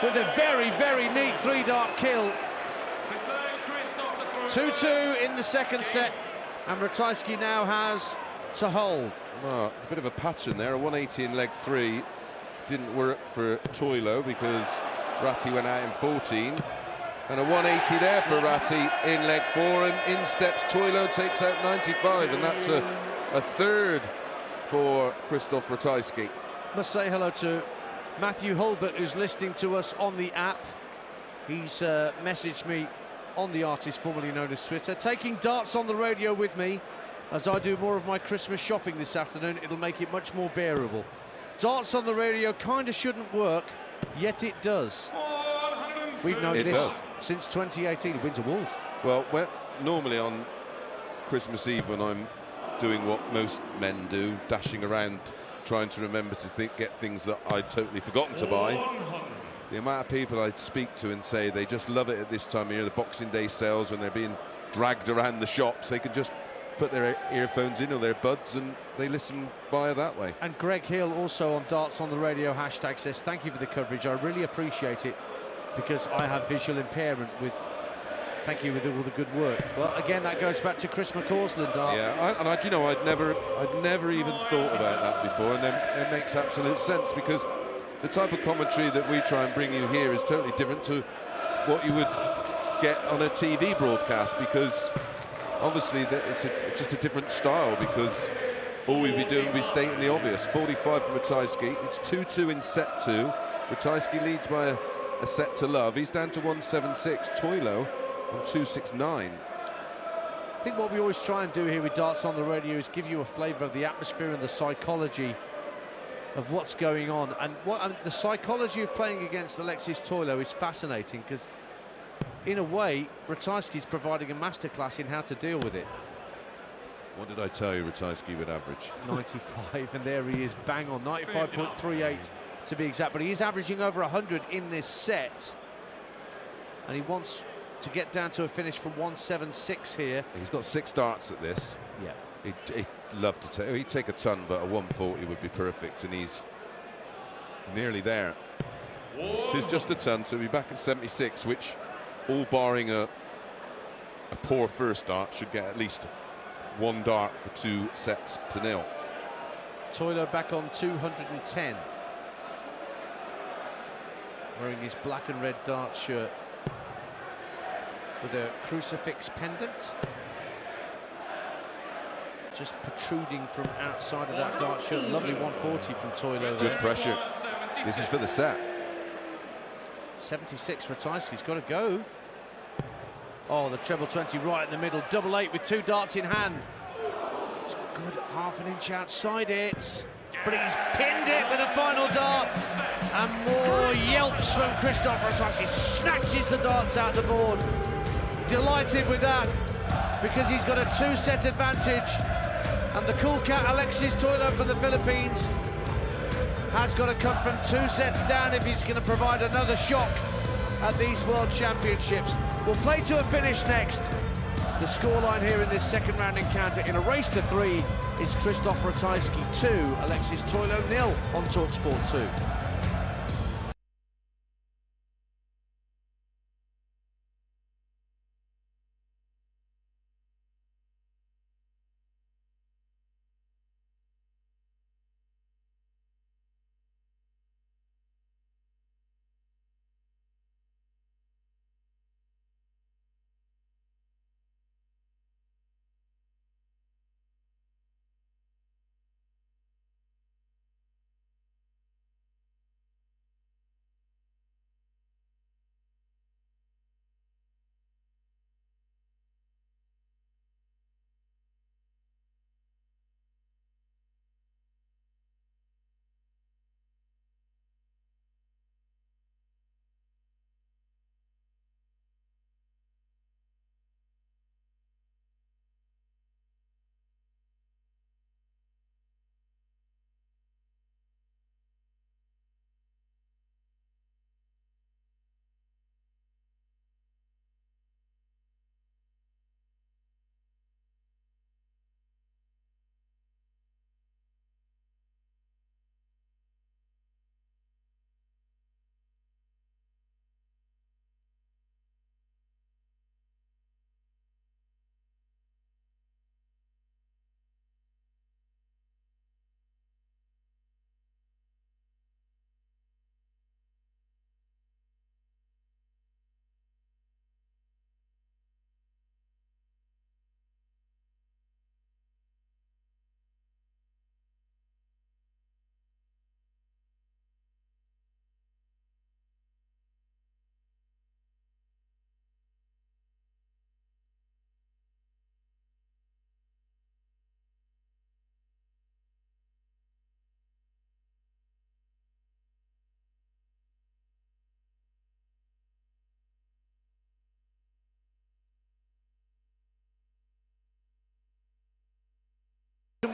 [SPEAKER 1] with a very, very neat 3-dart kill. 2-2 in the second set, and Ratajski now has to hold.
[SPEAKER 2] Well, a bit of a pattern there, a 180 in leg 3, didn't work for Toylo because Ratti went out in 14. And a 180 there for Ratti in leg 4, and in steps Toylo, takes out 95, and that's a third for Krzysztof Ratajski.
[SPEAKER 1] Must say hello to Matthew Hulbert, who's listening to us on the app. He's messaged me on the artist formerly known as Twitter. Taking darts on the radio with me as I do more of my Christmas shopping this afternoon. It'll make it much more bearable. Darts on the radio kind of shouldn't work, yet it does. We've known this since 2018, Winter Wolves.
[SPEAKER 2] Well, normally on Christmas Eve, when I'm doing what most men do, dashing around trying to remember to get things that I'd totally forgotten to buy, the amount of people I speak to and say they just love it at this time of year, the Boxing Day sales, when they're being dragged around the shops, they can just put their earphones in or their buds and they listen via that way.
[SPEAKER 1] And Greg Hill, also on Darts on the Radio hashtag, says thank you for the coverage, I really appreciate it because I have visual impairment. With thank you for all the good work. Well, again, that goes back to Chris McCausland.
[SPEAKER 2] Yeah, you know, I'd never even thought about that before, and it makes absolute sense because the type of commentary that we try and bring you here is totally different to what you would get on a TV broadcast, because obviously it's just a different style, because all we'd be doing would be stating the obvious. 45 from Ratajski. It's 2-2 in set 2. Ratajski leads by a set to love. He's down to 176. Toylo on 269.
[SPEAKER 1] I think what we always try and do here with Darts on the Radio is give you a flavour of the atmosphere and the psychology of what's going on. And the psychology of playing against Alexis Toylo is fascinating, because in a way Ratajski's providing a masterclass in how to deal with it.
[SPEAKER 2] What did I tell you Ratajski would average?
[SPEAKER 1] 95, and there he is, bang on, 95.38 to be exact, but he is averaging over 100 in this set, and he wants to get down to a finish from 176 here.
[SPEAKER 2] He's got 6 darts at this.
[SPEAKER 1] Yeah,
[SPEAKER 2] he'd love to take. He'd take a ton, but a 140 would be perfect, and he's nearly there. It is just a ton, so he'll be back at 76, which, all barring a poor first dart, should get at least 1 dart for 2 sets to 0.
[SPEAKER 1] Toylo back on 210. Wearing his black and red dart shirt with a crucifix pendant just protruding from outside of that dart shirt. Lovely 140 from Toylo there.
[SPEAKER 2] Good pressure. This is for the set.
[SPEAKER 1] 76 Ratajski's got to go. Oh, the treble 20 right in the middle. Double 8 with 2 darts in hand. It's good, half an inch outside it, but he's pinned it with a final dart. And more yelps from Krzysztof Ratajski. Snatches the darts out the board. Delighted with that, because he's got a 2-set advantage. And the cool cat Alexis Toylo from the Philippines has got to come from 2 sets down if he's going to provide another shock at these World Championships. We'll play to a finish next. The scoreline here in this second round encounter in a race to 3 is Krzysztof Ratajski 2, Alexis Toylo 0 on talkSPORT 2.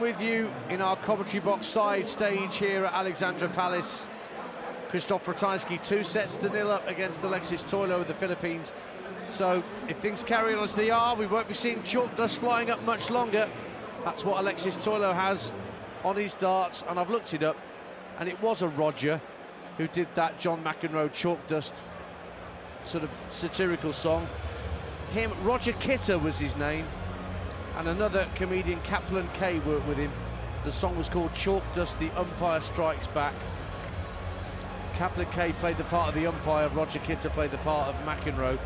[SPEAKER 1] With you in our commentary box side stage here at Alexandra Palace. Krzysztof Ratajski 2-0 up against Alexis Toylo of the Philippines. So if things carry on as they are, we won't be seeing chalk dust flying up much longer. That's what Alexis Toylo has on his darts, and I've looked it up, and it was a Roger who did that John McEnroe chalk dust sort of satirical song. Roger Kitter was his name, and another comedian, Kaplan K, worked with him. The song was called Chalk Dust, The Umpire Strikes Back. Kaplan K played the part of the umpire, Roger Kitter played the part of McEnroe,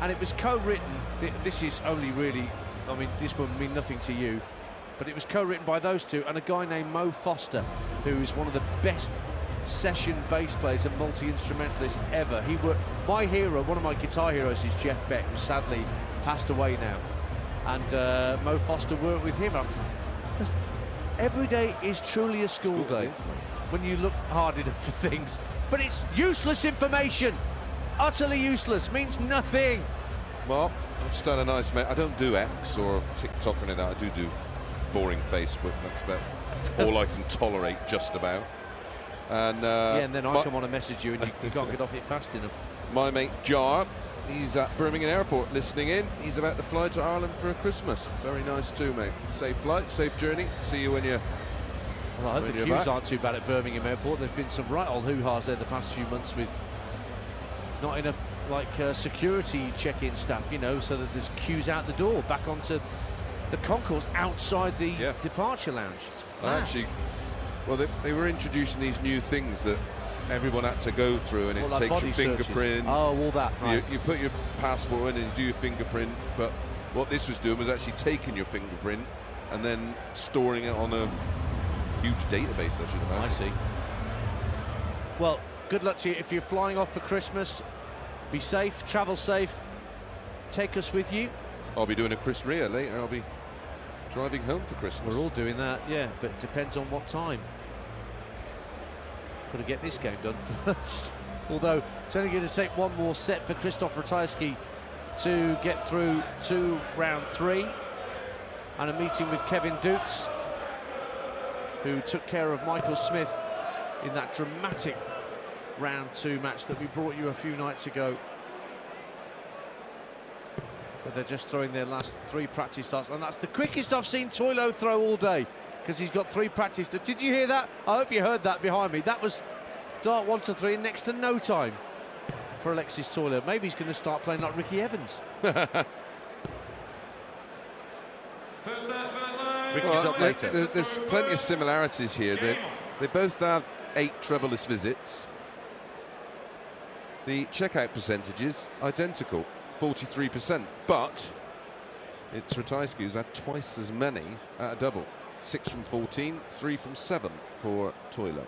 [SPEAKER 1] and it was co-written. This is only really, I mean, this will mean nothing to you, but it was co-written by those two and a guy named Mo Foster, who is one of the best session bass players and multi-instrumentalists ever. He worked, my hero, one of my guitar heroes is Jeff Beck, who sadly passed away now. And Mo Foster worked with him. Every day is truly a school day when you look hard enough for things. But it's useless information. Utterly useless, means nothing.
[SPEAKER 2] Well, I've just done a nice mate. I don't do X or TikTok or anything like that. I do boring Facebook. That's about all I can tolerate, just about. And
[SPEAKER 1] yeah, and then I come on and message you and you can't get off it fast enough.
[SPEAKER 2] My mate Jar, he's at Birmingham Airport listening in. He's about to fly to Ireland for a Christmas. Very nice too, mate. Safe flight, safe journey. See you when you're
[SPEAKER 1] Well, I hope the queues aren't too bad at Birmingham Airport. There've been some right old hoo-has there the past few months with not enough like security check-in staff, you know, so that there's queues out the door, back onto the concourse outside the departure lounge.
[SPEAKER 2] Actually, well, they were introducing these new things that everyone had to go through, and it
[SPEAKER 1] like
[SPEAKER 2] takes your fingerprint.
[SPEAKER 1] Oh, all that. Right.
[SPEAKER 2] You put your passport in and you do your fingerprint, but what this was doing was actually taking your fingerprint and then storing it on a huge database, I should imagine.
[SPEAKER 1] I see. Well, good luck to you if you're flying off for Christmas. Be safe, travel safe, take us with you.
[SPEAKER 2] I'll be doing a Chris Rea later. I'll be driving home for Christmas.
[SPEAKER 1] We're all doing that, yeah, but it depends on what time. Got to get this game done first. Although it's only going to take one more set for Krzysztof Ratajski to get through to round 3, and a meeting with Kevin Dukes, who took care of Michael Smith in that dramatic round 2 match that we brought you a few nights ago. But they're just throwing their last 3 practice starts, and that's the quickest I've seen Toylo throw all day, because he's got 3 practice. Did you hear that? I hope you heard that behind me. That was dart 1 to 3 in next to no time for Alexis Toylo. Maybe he's going to start playing like Ricky Evans. Ricky's up later.
[SPEAKER 2] There's plenty of similarities here. They both have 8 trebleless visits. The checkout percentages identical, 43%, but it's Ratajski who's had twice as many at a double. 6 from 14, 3 from 7 for Toylo.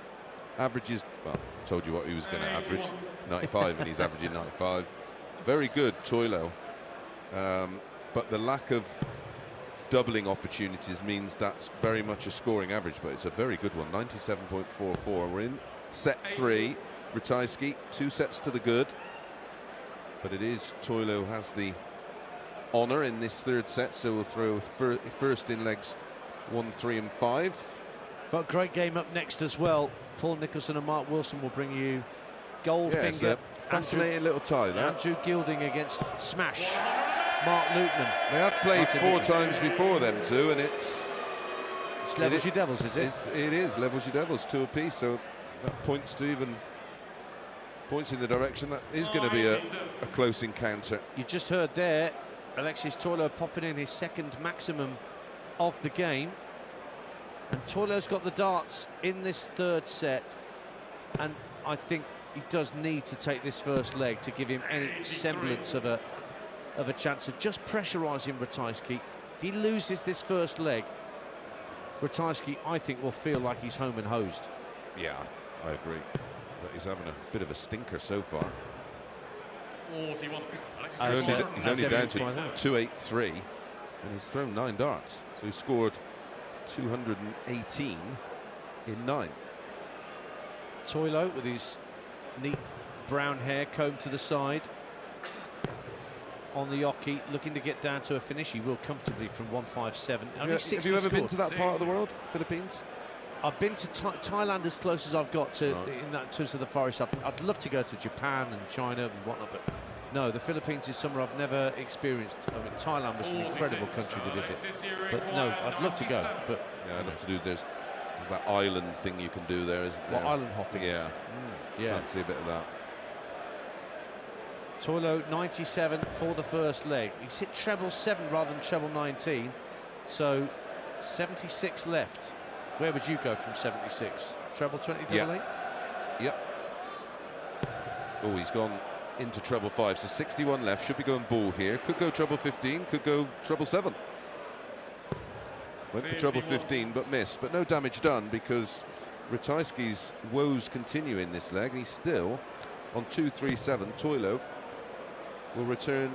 [SPEAKER 2] Averages, well, told you what he was going to average, 95, and he's averaging 95. Very good, Toylo. But the lack of doubling opportunities means that's very much a scoring average, but it's a very good one, 97.44. We're in set 3. Ratajski, 2 sets to the good, but it is Toylo has the honour in this 3rd set, so we'll throw first in legs 1, 3 and 5.
[SPEAKER 1] Got a great game up next as well. Paul Nicholson and Mark Wilson will bring you Goldfinger.
[SPEAKER 2] Fascinating little tie there.
[SPEAKER 1] Andrew Gilding against Smash Mark Lukeman.
[SPEAKER 2] They have played 4 times before them two, and it's
[SPEAKER 1] levels your devils, is it?
[SPEAKER 2] It is levels your devils, 2 apiece, so that points in the direction that is going to be a close encounter.
[SPEAKER 1] You just heard there Alexis Toylo popping in his 2nd maximum of the game, and Toylo's got the darts in this 3rd set, and I think he does need to take this first leg to give him any semblance of a chance of just pressurising Ratajski. If he loses this first leg, Ratajski, I think, will feel like he's home and hosed.
[SPEAKER 2] Yeah, I agree. But he's having a bit of a stinker so far.
[SPEAKER 3] 41.
[SPEAKER 2] He's only down to 283, and he's thrown 9 darts. So he scored 218 in 9.
[SPEAKER 1] Toylo with his neat brown hair combed to the side. on the Oki, looking to get down to a finish. He will comfortably from 157. Only
[SPEAKER 2] Have
[SPEAKER 1] 60
[SPEAKER 2] you ever been
[SPEAKER 1] scored.
[SPEAKER 2] to that part of the world, Philippines?
[SPEAKER 1] I've been to Thailand as close as I've got to in that terms of the forest. I'd love to go to Japan and China and whatnot, but no, the Philippines is somewhere I've never experienced. I mean, Thailand was an incredible country to visit, but no, I'd love to go. But
[SPEAKER 2] yeah, I'd love to do. There's that island thing you can do there, isn't there?
[SPEAKER 1] What, island hopping?
[SPEAKER 2] Yeah,
[SPEAKER 1] yeah.
[SPEAKER 2] Can't see a bit of that.
[SPEAKER 1] Toylo 97 for the first leg. He's hit treble 7 rather than treble 19, so 76 left. Where would you go from 76? Treble 20, double 8?
[SPEAKER 2] Yep. Oh, he's gone into treble 5, so 61 left. Should be going ball here. Could go treble 15, could go treble 7. Went for treble 15, but missed. But no damage done because Ratajski's woes continue in this leg. He's still on 2-3-7. Toylo will return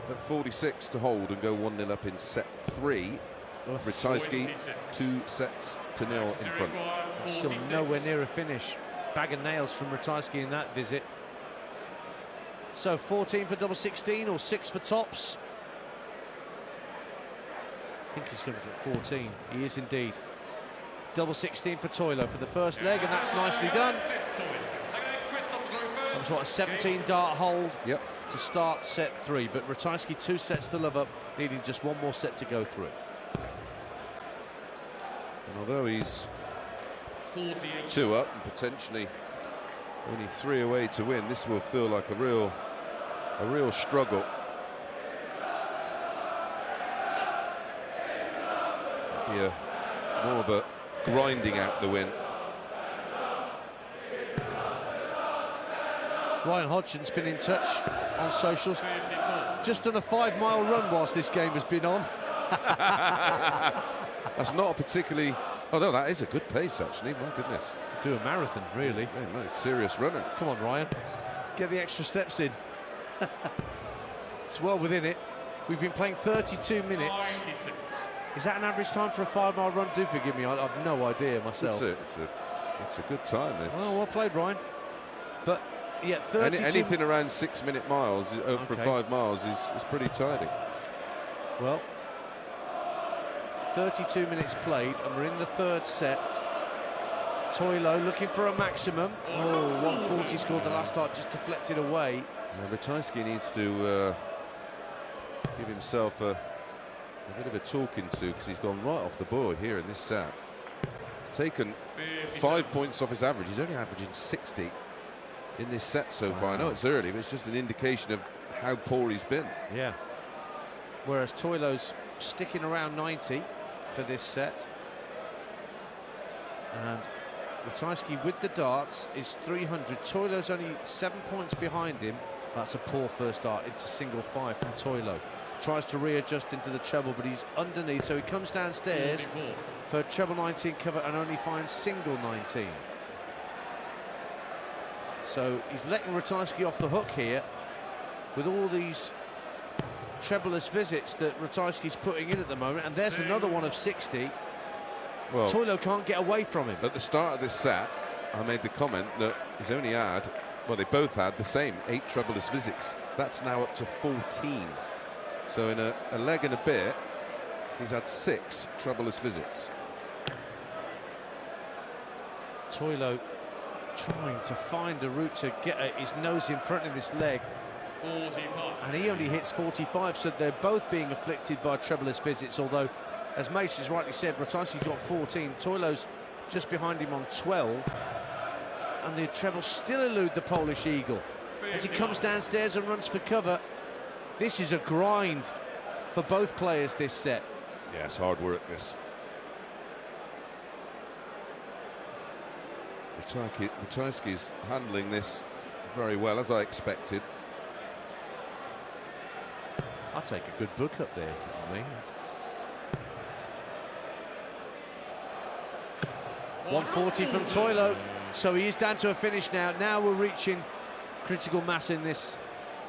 [SPEAKER 2] at 46 to hold and go 1-0 up in set 3. Ratajski 2-0 in front.
[SPEAKER 1] Still nowhere near a finish. Bag of nails from Ratajski in that visit. So 14 for double 16 or 6 for tops. I think he's going to get 14. He is indeed. Double 16 for Toylo for the first leg, and that's nicely done. That's what, a 17 dart hold to start set 3. But Ratajski 2 sets to love up, needing just one more set to go through.
[SPEAKER 2] And although he's 2 up and potentially only 3 away to win, this will feel like a real struggle. Yeah, more of a grinding out the win.
[SPEAKER 1] Ryan Hodgson's been in touch on socials. Just done a 5-mile run whilst this game has been on.
[SPEAKER 2] That's not a particularly... Oh, no, that is a good pace, actually. My goodness.
[SPEAKER 1] Do a marathon, really.
[SPEAKER 2] Yeah, nice, serious runner.
[SPEAKER 1] Come on, Ryan. Get the extra steps in. It's well within it. We've been playing 32 minutes.
[SPEAKER 3] 96.
[SPEAKER 1] Is that an average time for a 5-mile run? Do forgive me, I've no idea myself.
[SPEAKER 2] It's a good time.
[SPEAKER 1] Well played, Ryan. But, yeah, 32...
[SPEAKER 2] Anything around 6-minute miles for 5 miles is pretty tidy.
[SPEAKER 1] Well, 32 minutes played, and we're in the third set. Toylo looking for a maximum. 140 scored the last start, just deflected away.
[SPEAKER 2] Ratajski needs to give himself a bit of a talking to, because he's gone right off the board here in this set. He's taken 5 points off his average. He's only averaging 60 in this set so far. I know it's early, but it's just an indication of how poor he's been.
[SPEAKER 1] Yeah. Whereas Toylo's sticking around 90 for this set. And Ratajski with the darts is 300. Toylo's only 7 points behind him. That's a poor first dart into single 5 from Toylo. Tries to readjust into the treble, but he's underneath, so he comes downstairs for treble 19 cover and only finds single 19. So he's letting Ratajski off the hook here with all these trebleless visits that Ratajski's putting in at the moment, and there's another one of 60. Well, Toylo can't get away from him.
[SPEAKER 2] At the start of this set, I made the comment that he's only had, well, they both had the same 8 trebleless visits. That's now up to 14. So in a leg and a bit, he's had 6 trebleless visits.
[SPEAKER 1] Toylo trying to find a route to get his nose in front of this leg.
[SPEAKER 3] 45.
[SPEAKER 1] And he only hits 45, so they're both being afflicted by trebleless visits, although, as Mason's rightly said, Ratajski's got 14, Toylo's just behind him on 12, and the treble still elude the Polish Eagle. As he comes downstairs and runs for cover, this is a grind for both players this set.
[SPEAKER 2] Yeah, it's hard work, this. Ratajski's handling this very well, as I expected.
[SPEAKER 1] I'll take a good book up there for me. 140 from Toylo, so he is down to a finish now. Now we're reaching critical mass in this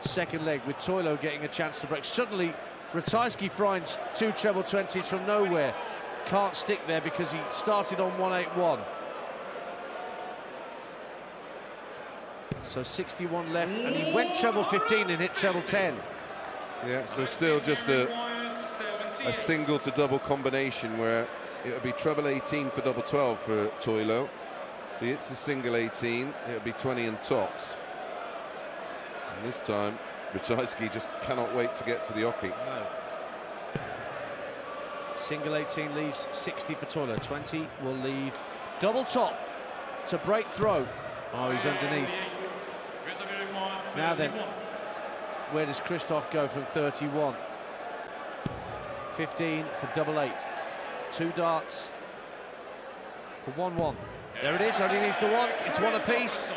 [SPEAKER 1] second leg, with Toylo getting a chance to break. Suddenly Ratajski finds 2 treble 20s from nowhere. Can't stick there because he started on 181. So 61 left, and he went treble 15 and hit treble 10.
[SPEAKER 2] Yeah, so still just a single to double combination where it'll be treble 18 for double 12 for Toylo. It's a single 18, it'll be 20 and tops. And this time, Ratajski just cannot wait to get to the hockey.
[SPEAKER 1] No. Single 18 leaves 60 for Toylo. 20 will leave double top to break throw. Oh, he's underneath. Now then, where does Krzysztof go from 31? 15 for double 8. 2 darts for 1-1. There it is, only needs the one. It's one apiece.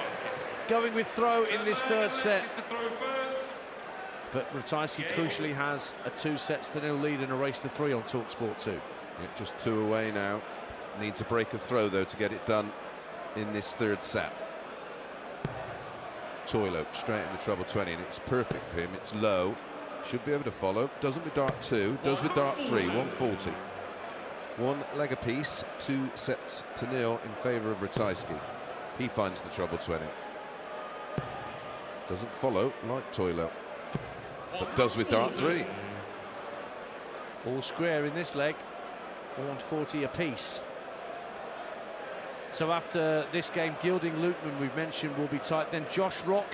[SPEAKER 1] Going with throw in this third set. But Ratajski crucially has a 2-0 lead and a race to 3 on talkSPORT 2.
[SPEAKER 2] Yeah, just 2 away now. Needs a break of throw though to get it done in this third set. Toylo straight in the treble 20, and it's perfect for him. It's low, should be able to follow. Doesn't with dart 2, does with dart 3. 140. 1 leg apiece, 2-0 in favour of Ratajski. He finds the treble 20. Doesn't follow like Toylo, but does with dart 3.
[SPEAKER 1] All square in this leg. 140 apiece. So after this game, Gilding Lutman, we've mentioned, will be tight. Then Josh Rock,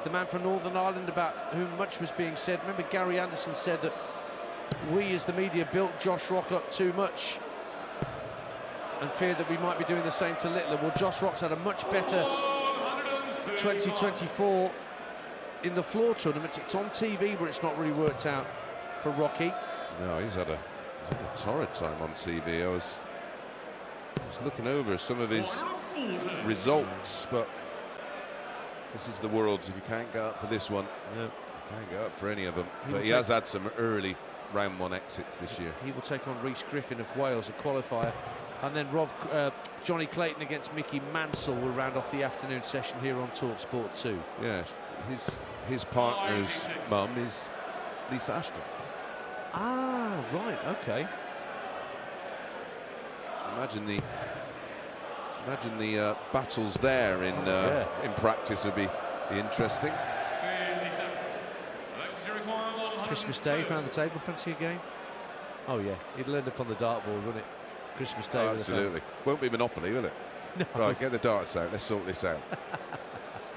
[SPEAKER 1] the man from Northern Ireland, about whom much was being said. Remember, Gary Anderson said that we as the media built Josh Rock up too much and feared that we might be doing the same to Littler. Well, Josh Rock's had a much better 2024 in the floor tournament. It's on TV, but it's not really worked out for Rocky.
[SPEAKER 2] No, he's had a torrid time on TV. I was looking over some of his results, but this is the Worlds. If you can't go up for this one, you can't go up for any of them. But he has had some early round 1 exits this year.
[SPEAKER 1] He will take on Rhys Griffin of Wales, a qualifier, and then Johnny Clayton against Mickey Mansell will round off the afternoon session here on talkSPORT 2.
[SPEAKER 2] Yeah, his partner's mum is Lisa Ashton.
[SPEAKER 1] Ah, right, okay.
[SPEAKER 2] Imagine the battles there in practice would be interesting.
[SPEAKER 1] Christmas Day round the table, fancy a game? Oh yeah, it'll end up on the dartboard, won't it? Christmas Day.
[SPEAKER 2] Oh, absolutely. Won't be Monopoly, will it?
[SPEAKER 1] No.
[SPEAKER 2] Right, get the darts out. Let's sort this out.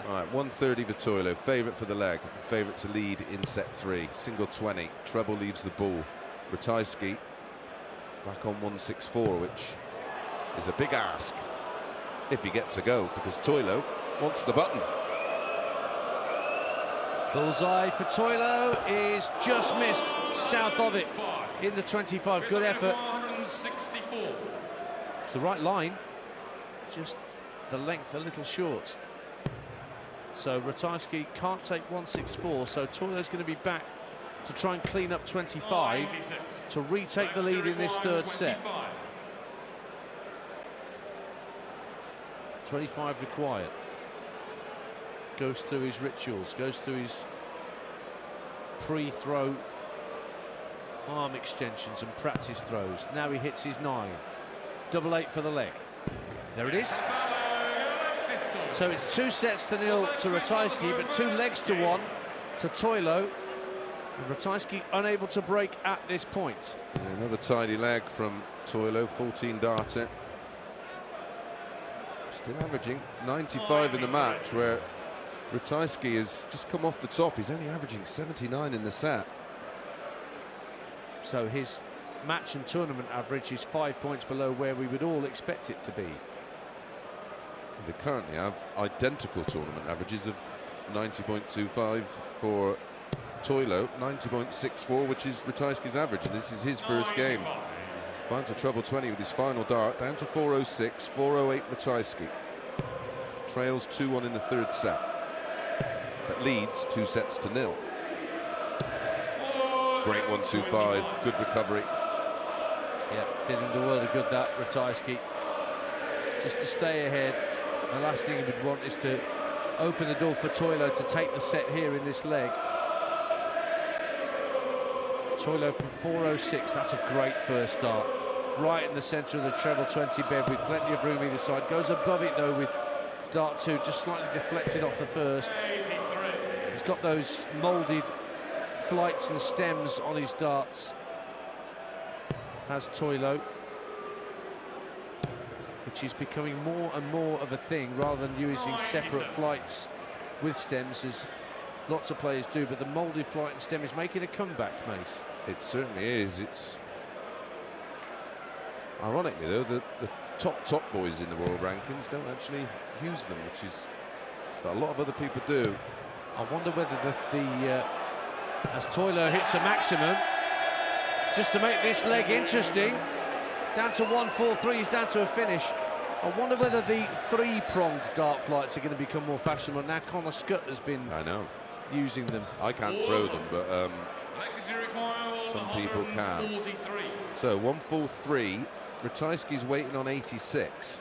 [SPEAKER 2] Right, 130 for Toylo, favourite for the leg, favourite to lead in set 3. Single 20, treble leaves the ball. Ratajski back on 164, which is a big ask if he gets a go, because Toylo wants the button.
[SPEAKER 1] Bullseye for Toylo is just missed south of it in the 25. Good effort. It's the right line, just the length a little short. So Ratajski can't take 164, so Toylo's going to be back to try and clean up 25 to retake the lead in this third set. 25 required. Goes through his rituals, goes through his pre-throw arm extensions and practice throws. Now he hits his 9. Double 8 for the leg. There it is. So it's 2-0 to Ratajski, but 2 legs to 1 to Toylo. And Ratajski unable to break at this point.
[SPEAKER 2] Yeah, another tidy leg from Toylo, 14 darter. Still averaging 95 in the match, where Ratajski has just come off the top. He's only averaging 79 in the set.
[SPEAKER 1] So his match and tournament average is 5 points below where we would all expect it to be.
[SPEAKER 2] They currently have identical tournament averages of 90.25 for Toylo, 90.64, which is Ratajski's average, and this is his first game. Finds a treble 20 with his final dart, down to 406, 408 Ratajski. Trails 2-1 in the third set, but leads 2-0. Great 1-2-5, good recovery.
[SPEAKER 1] Yeah, did him the world of good, that Ratajski. Just to stay ahead. The last thing he would want is to open the door for Toylo to take the set here in this leg. Toylo from 406, that's a great first start. Right in the centre of the treble 20 bed with plenty of room either side. Goes above it though with dart 2, just slightly deflected off the first. He's got those moulded flights and stems on his darts has Toylo, which is becoming more and more of a thing, rather than using separate flights with stems, as lots of players do. But the moulded flight and stem is making a comeback, Mace.
[SPEAKER 2] It certainly is. It's ironically though that the top boys in the world rankings don't actually use them, which is that a lot of other people do.
[SPEAKER 1] I wonder whether as Toylo hits a maximum, just to make this leg interesting, down to 1-4-3, he's down to a finish. I wonder whether the three-pronged dart flights are going to become more fashionable. Now Connor Scott has been using them.
[SPEAKER 2] I can't throw them, but some people can. So 1-4-3, Ratajski's waiting on 86,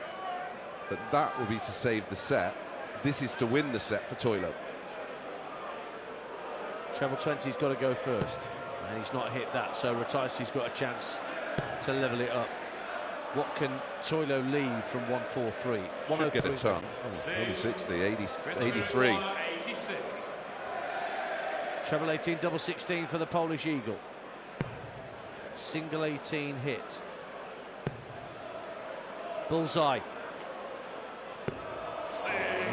[SPEAKER 2] but that will be to save the set. This is to win the set for Toylo.
[SPEAKER 1] Treble 20's got to go first, and he's not hit that, so Ratajski's got a chance to level it up. What can Toylo leave from 1-4-3?
[SPEAKER 2] Should get a ton. Only 60, 83.
[SPEAKER 1] Treble 18, double 16 for the Polish Eagle. Single 18 hit. Bullseye.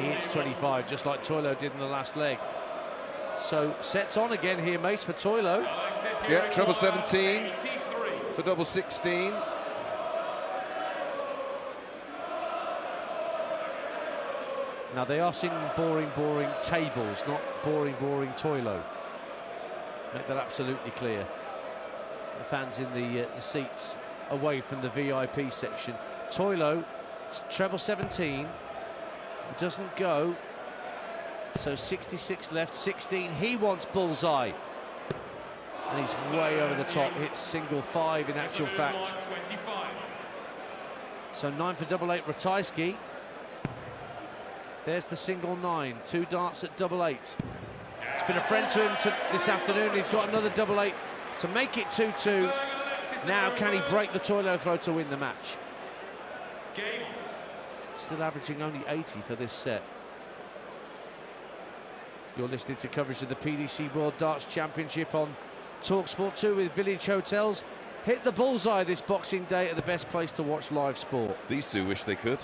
[SPEAKER 1] He hits 25, just like Toylo did in the last leg. So sets on again here, Mace, for Toylo.
[SPEAKER 2] Yeah, treble 17 for double 16.
[SPEAKER 1] Now they are singing boring, boring tables, not boring, boring Toylo. Make that absolutely clear. The fans in the seats away from the VIP section. Toylo, treble 17, doesn't go. So 66 left, 16. He wants bullseye. And he's way over the top. Hits single 5 in actual fact. So 9 for double 8, Ratajski. There's the single 9. 2 darts at double 8. It's been a friend to him this afternoon. He's got another double 8 to make it 2-2. Now can he break the Toylo throw to win the match? Still averaging only 80 for this set. You're listening to coverage of the PDC World Darts Championship on talkSPORT 2 with Village Hotels. Hit the bullseye this Boxing Day at the best place to watch live sport.
[SPEAKER 2] These two wish they could.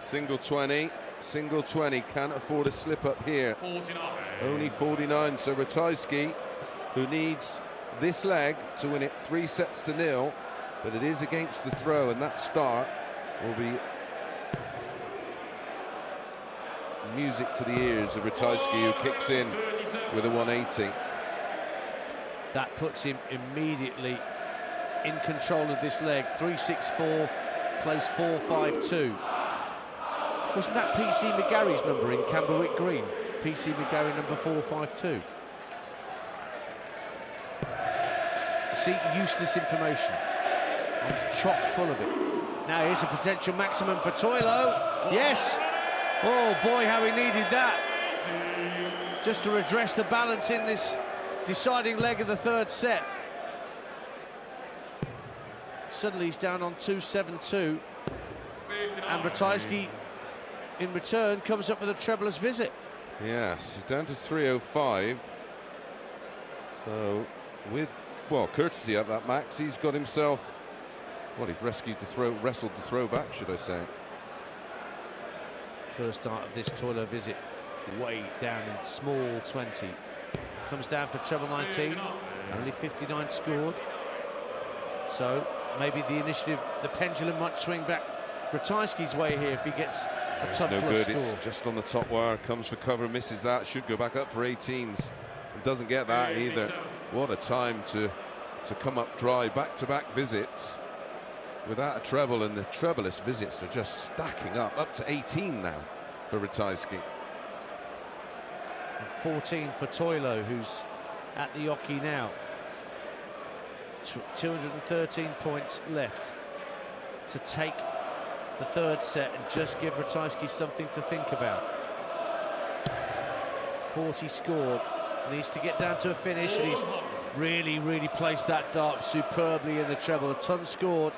[SPEAKER 2] Single 20, single 20, can't afford a slip up here.
[SPEAKER 3] 49.
[SPEAKER 2] Only 49, so Ratajski, who needs this leg to win it 3-0, but it is against the throw, and that start will be music to the ears of Ratajski, who kicks in with a 180.
[SPEAKER 1] That puts him immediately in control of this leg. 3-6-4, plays 4-5-2. Wasn't that PC McGarry's number in Camberwick Green? PC McGarry number 4-5-2. See, useless information. I'm chock full of it. Now here's a potential maximum for Toylo. Yes! Oh boy, how he needed that. Just to redress the balance in this deciding leg of the third set. Suddenly he's down on 2-7-2. And Ratajski, in return, comes up with a trebleless visit.
[SPEAKER 2] Yes, he's down to 305. So, with, well, courtesy of that max, he's got himself, well, he's wrestled the throw back, should I say.
[SPEAKER 1] First start of this Toylo visit, way down in small 20. Comes down for treble 19, only 59 scored. So maybe the initiative, the pendulum might swing back Ratajski's way here if he gets a top
[SPEAKER 2] no good,
[SPEAKER 1] score.
[SPEAKER 2] it's just on the top wire, comes for cover, misses that, should go back up for 18s. And doesn't get that either. What a time to come up dry, back-to-back visits without a treble, and the trebleless visits are just stacking up to 18 now for Ratajski.
[SPEAKER 1] 14 for Toylo, who's at the Oki now. 213 points left to take the third set and just give Ratajski something to think about. 40 scored, needs to get down to a finish, and he's really placed that dart superbly in the treble. A ton scored.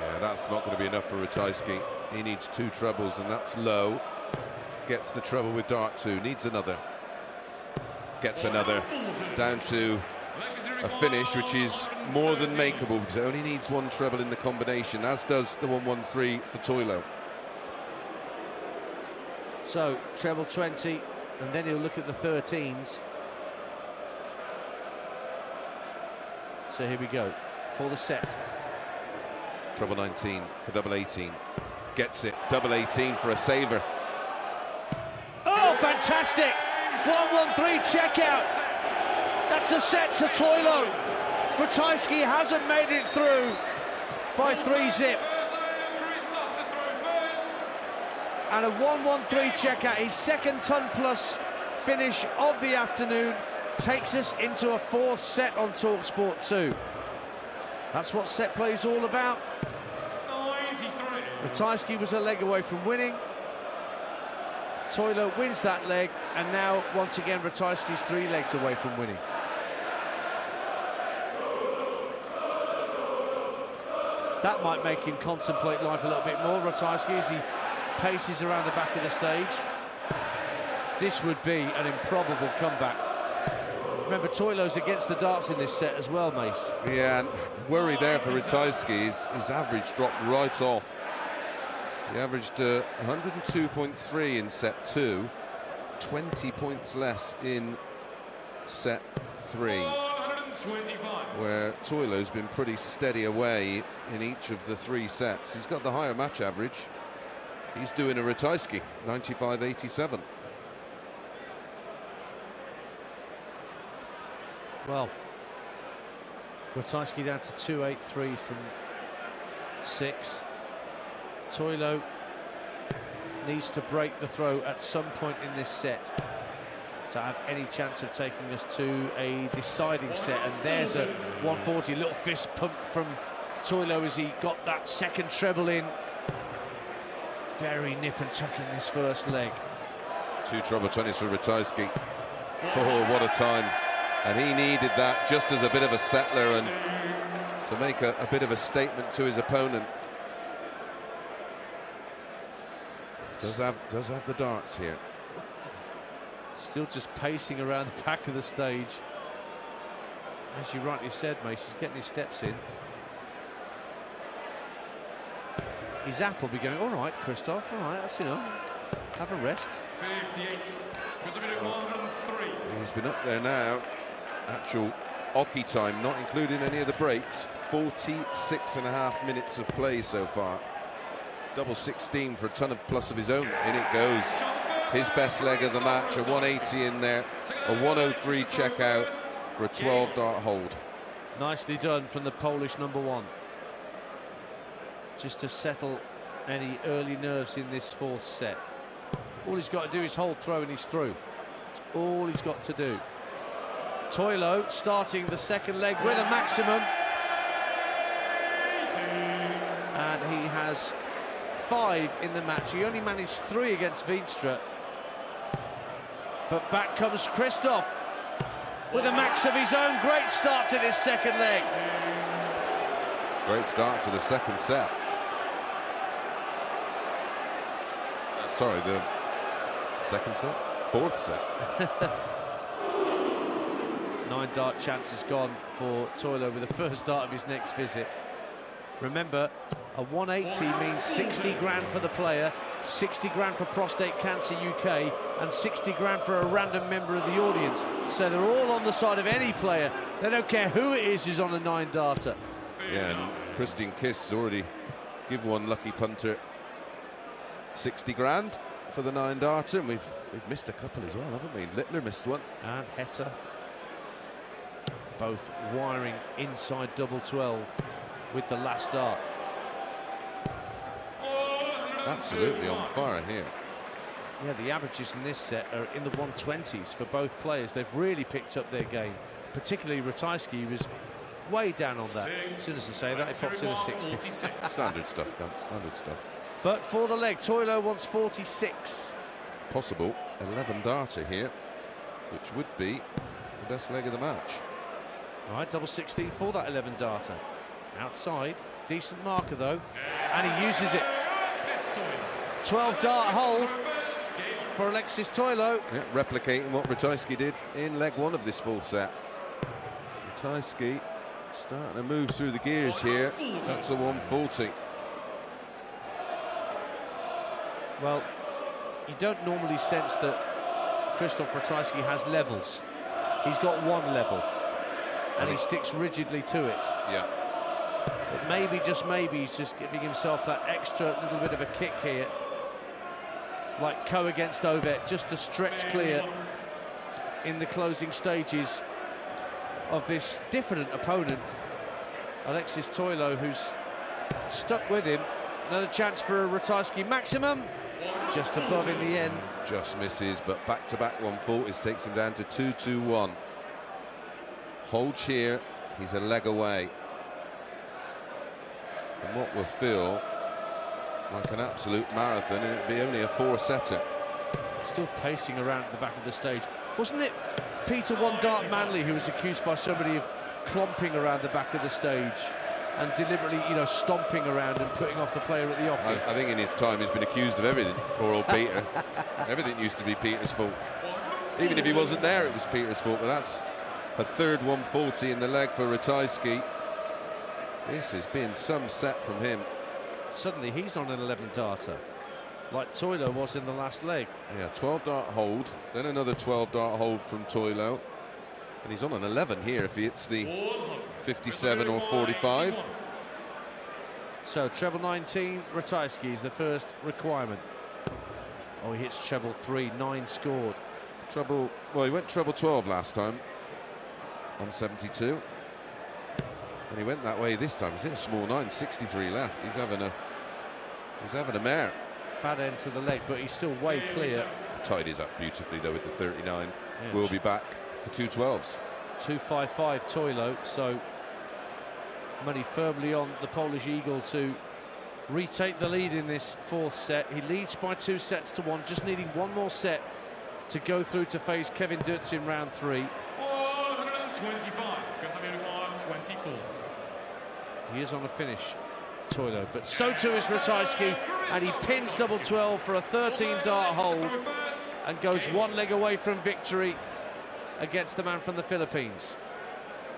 [SPEAKER 2] Yeah, that's not going to be enough for Ratajski. He needs 2 trebles, and that's low. Gets the treble with dart 2, needs another. gets another, down to a finish which is more than makeable because it only needs one treble in the combination, as does the 113 for Toylo.
[SPEAKER 1] So treble 20, and then he'll look at the 13s. So here we go for the set.
[SPEAKER 2] Treble 19 for double 18. Gets it. Double 18 for a saver.
[SPEAKER 1] Oh, fantastic! 113 checkout. That's a set to Toylo. Ratajski hasn't made it through by 3-zip. And a 113 checkout, his second ton-plus finish of the afternoon, takes us into a fourth set on talkSPORT 2. That's what set play is all about. Ratajski was a leg away from winning. Toylo wins that leg, and now once again Ratajski's 3 legs away from winning. That might make him contemplate life a little bit more, Ratajski, as he paces around the back of the stage. This would be an improbable comeback. Remember, Toylo's against the darts in this set as well, Mace.
[SPEAKER 2] Yeah, and worry there for Ratajski. His average dropped right off. He averaged 102.3 in set 2, 20 points less in set 3, where Toylo's been pretty steady away in each of the 3 sets. He's got the higher match average. He's doing a Ratajski, 95.87.
[SPEAKER 1] Well, Ratajski down to 2.83 from 6. Toylo needs to break the throw at some point in this set to have any chance of taking us to a deciding set. And there's a 140, little fist pump from Toylo as he got that second treble in. Very nip and tuck in this first leg.
[SPEAKER 2] 2 treble 20s for Ratajski. Oh, what a time. And he needed that just as a bit of a settler and to make a bit of a statement to his opponent. Does have the darts here.
[SPEAKER 1] Still just pacing around the back of the stage. As you rightly said, Mace, he's getting his steps in. His app will be going, all right, Krzysztof, all right, that's enough. Have a rest.
[SPEAKER 3] 58.
[SPEAKER 2] He's been up there now. Actual hockey time, not including any of the breaks. 46.5 minutes of play so far. Double 16 for a ton of plus of his own. In it goes. His best leg of the match, a 180 in there, a 103 checkout for a 12-dart hold.
[SPEAKER 1] Nicely done from the Polish number 1. Just to settle any early nerves in this fourth set. All he's got to do is hold throw and he's through. That's all he's got to do. Toylo starting the second leg with a maximum. And he has 5 in the match. He only managed 3 against Veenstra. But back comes Krzysztof with a max of his own. Great start to this second leg.
[SPEAKER 2] Great start to the second set. Sorry, the second set? Fourth set.
[SPEAKER 1] 9-dart chance is gone for Toylo with the first dart of his next visit. Remember, a 180 means 60 grand for the player, 60 grand for Prostate Cancer UK, and 60 grand for a random member of the audience. So they're all on the side of any player. They don't care who it is on a 9-darter.
[SPEAKER 2] Yeah, and Christian Kiss has already given one lucky punter 60 grand for the 9-darter, and we've missed a couple as well, haven't we? Littler missed one.
[SPEAKER 1] And Heta. Both wiring inside double 12 with the last dart.
[SPEAKER 2] Absolutely on fire here.
[SPEAKER 1] Yeah, the averages in this set are in the 120s for both players. They've really picked up their game. Particularly Ratajski was way down on that. As soon as I say that, he pops in a 60.
[SPEAKER 2] Standard stuff, Dan, standard stuff.
[SPEAKER 1] But for the leg, Toylo wants 46.
[SPEAKER 2] Possible 11-darter here, which would be the best leg of the match.
[SPEAKER 1] All right, double 16 for that 11-darter. Outside, decent marker though, and he uses it. 12-dart hold. for Alexis Toylo.
[SPEAKER 2] Yeah, replicating what Ratajski did in leg one of this full set. Ratajski starting to move through the gears here. That's a 140.
[SPEAKER 1] Well, you don't normally sense that Krzysztof Ratajski has levels. He's got one level, and he sticks rigidly to it.
[SPEAKER 2] Yeah.
[SPEAKER 1] But maybe, just maybe, he's just giving himself that extra little bit of a kick here. Like Ko against Ovet, just to stretch clear in the closing stages of this different opponent, Alexis Toylo, who's stuck with him. Another chance for a Ratajski maximum, just above in the end.
[SPEAKER 2] Just misses, but back-to-back 140s takes him down to 2-2-1. Holds here, he's a leg away. And what will feel like an absolute marathon, and it'll be only a 4-setter.
[SPEAKER 1] Still pacing around at the back of the stage. Wasn't it Peter One Dart Manley who was accused by somebody of clomping around the back of the stage and deliberately, you know, stomping around and putting off the player at the off?
[SPEAKER 2] I think in his time he's been accused of everything, poor old Peter. Everything used to be Peter's fault. Even if he wasn't there, it was Peter's fault. But that's a third 140 in the leg for Ratajski. This has been some set from him.
[SPEAKER 1] Suddenly he's on an 11 darter, like Toylo was in the last leg.
[SPEAKER 2] Yeah, 12 dart hold, then another 12 dart hold from Toylo. And he's on an 11 here if he hits the 57 or 45.
[SPEAKER 1] So treble 19, Ratajski is the first requirement. Oh, he hits treble 3, 9 scored.
[SPEAKER 2] Treble, well, he went treble 12 last time on 72. And he went that way this time. He's hit a small 9, 63 left. He's having a mare.
[SPEAKER 1] Bad end to the leg, but he's still way clear.
[SPEAKER 2] Tidies up beautifully though with the 39.
[SPEAKER 1] Yeah.
[SPEAKER 2] We'll be back for 212s.
[SPEAKER 1] 255 Toylo, so money firmly on the Polish Eagle to retake the lead in this fourth set. He leads by 2 sets to 1, just needing one more set to go through to face Kevin Dutz in round 3.
[SPEAKER 3] 125, because I'm in 124.
[SPEAKER 1] He is on a finish, Toylo, but so too is Ratajski, and he pins double 12 for a 13 dart hold and goes one leg away from victory against the man from the Philippines.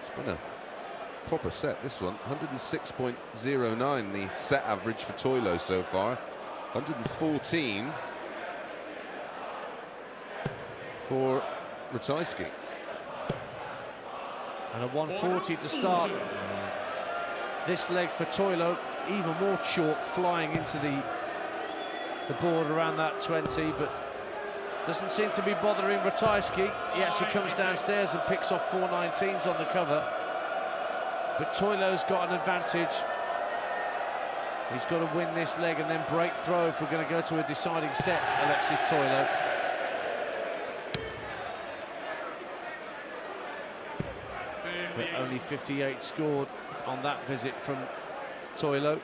[SPEAKER 2] It's been a proper set, this one. 106.09 the set average for Toylo so far. 114 for Ratajski.
[SPEAKER 1] And a 140 to start this leg for Toylo. Even more chalk flying into the board around that 20, but doesn't seem to be bothering Ratajski. He actually comes downstairs and picks off 419s on the cover. But Toylo's got an advantage. He's got to win this leg and then break through if we're going to go to a deciding set, Alexis Toylo. But only 58 scored on that visit from Toylo.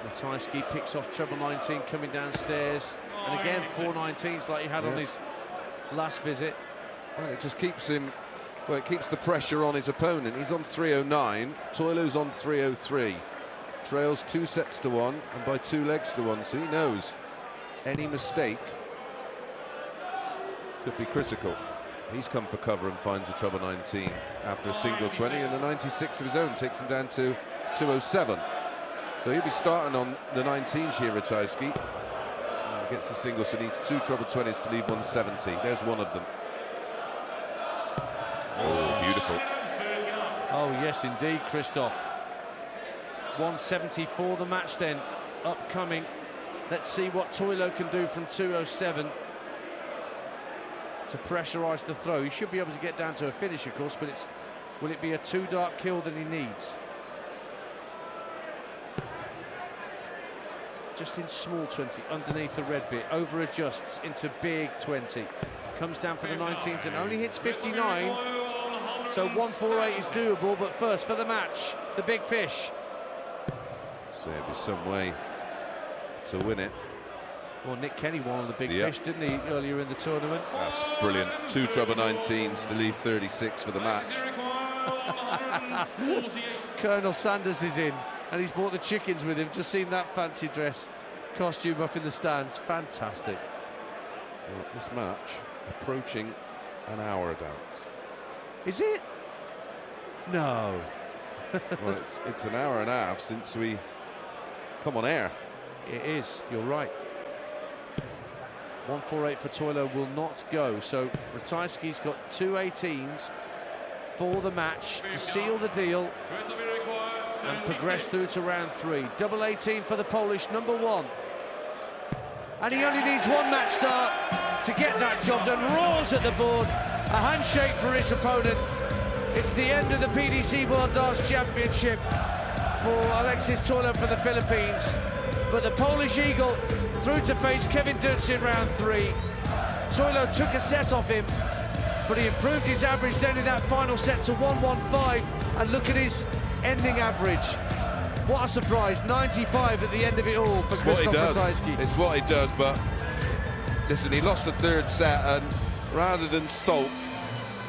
[SPEAKER 1] Ratajski picks off treble 19 coming downstairs, and again 419s like he had on his last visit.
[SPEAKER 2] Well, it just keeps him, well, it keeps the pressure on his opponent. He's on 309, Toylo's on 303. Trails 2 sets to 1 and by 2 legs to 1, so he knows any mistake could be critical. He's come for cover and finds a treble 19 after a single 20, and a 96 of his own takes him down to 207. So he'll be starting on the 19s here, Ratajski. Gets the single, so needs 2 treble 20s to leave 170. There's one of them. Oh, beautiful.
[SPEAKER 1] Oh, yes, indeed, Krzysztof. 170 for the match then, upcoming. Let's see what Toylo can do from 207 to pressurise the throw. He should be able to get down to a finish, of course, but will it be a 2-dart kill that he needs? Just in small 20, underneath the red bit, over adjusts into big 20. Comes down for the 19s and only hits 59. So 148 is doable, but first for the match, the big fish.
[SPEAKER 2] So there'll be some way to win it.
[SPEAKER 1] Well, Nick Kenny won on the big fish, didn't he, earlier in the tournament?
[SPEAKER 2] That's brilliant. 2 treble 19s to leave 36 for the match.
[SPEAKER 1] Colonel Sanders is in. And he's brought the chickens with him. Just seen that fancy dress costume up in the stands. Fantastic.
[SPEAKER 2] Well, this match approaching an hour dance.
[SPEAKER 1] Is it? No.
[SPEAKER 2] Well, it's an hour and a half since we come on air.
[SPEAKER 1] It is, you're right. 148 for Toylo will not go, so Ratajski's got 2 18s for the match to seal the deal and progress through to round 3. Double 18 for the Polish number 1. And he only needs 1 match start to get that job done. Roars at the board, a handshake for his opponent. It's the end of the PDC World Darts Championship for Alexis Toylo from the Philippines. But the Polish Eagle through to face Kevin Dutz in round 3. Toylo took a set off him, but he improved his average then in that final set to 115. And look at his ending average. What a surprise, 95 at the end of it all for Krzysztof Ratajski.
[SPEAKER 2] It's what he does, but listen, he lost the 3rd set, and rather than sulk,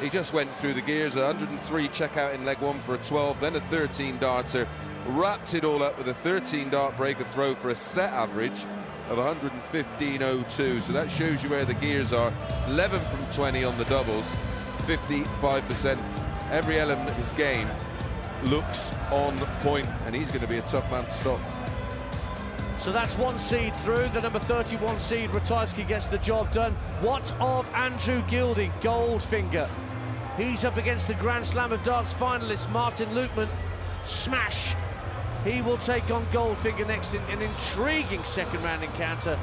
[SPEAKER 2] he just went through the gears. 103 check out in leg 1 for a 12, then a 13 darter, wrapped it all up with a 13 dart breaker throw for a set average of 115.02. So that shows you where the gears are. 11 from 20 on the doubles, 55%. Every element of his game looks on point, and he's going to be a tough man to stop.
[SPEAKER 1] So that's 1 seed through. The number 31 seed, Ratajski, gets the job done. What of Andrew Gilding, Goldfinger? He's up against the Grand Slam of Darts finalist Martin Lukman. Smash! He will take on Goldfinger next in an intriguing second round encounter.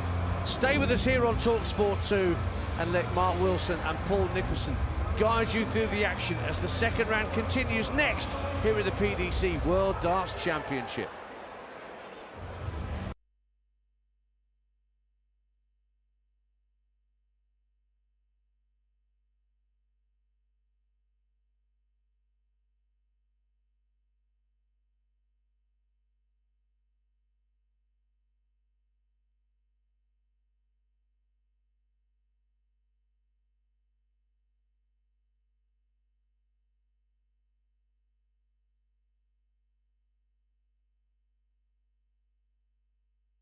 [SPEAKER 1] Stay with us here on talkSPORT 2 and let Mark Wilson and Paul Nicholson guide you through the action as the second round continues next here at the PDC World Darts Championship.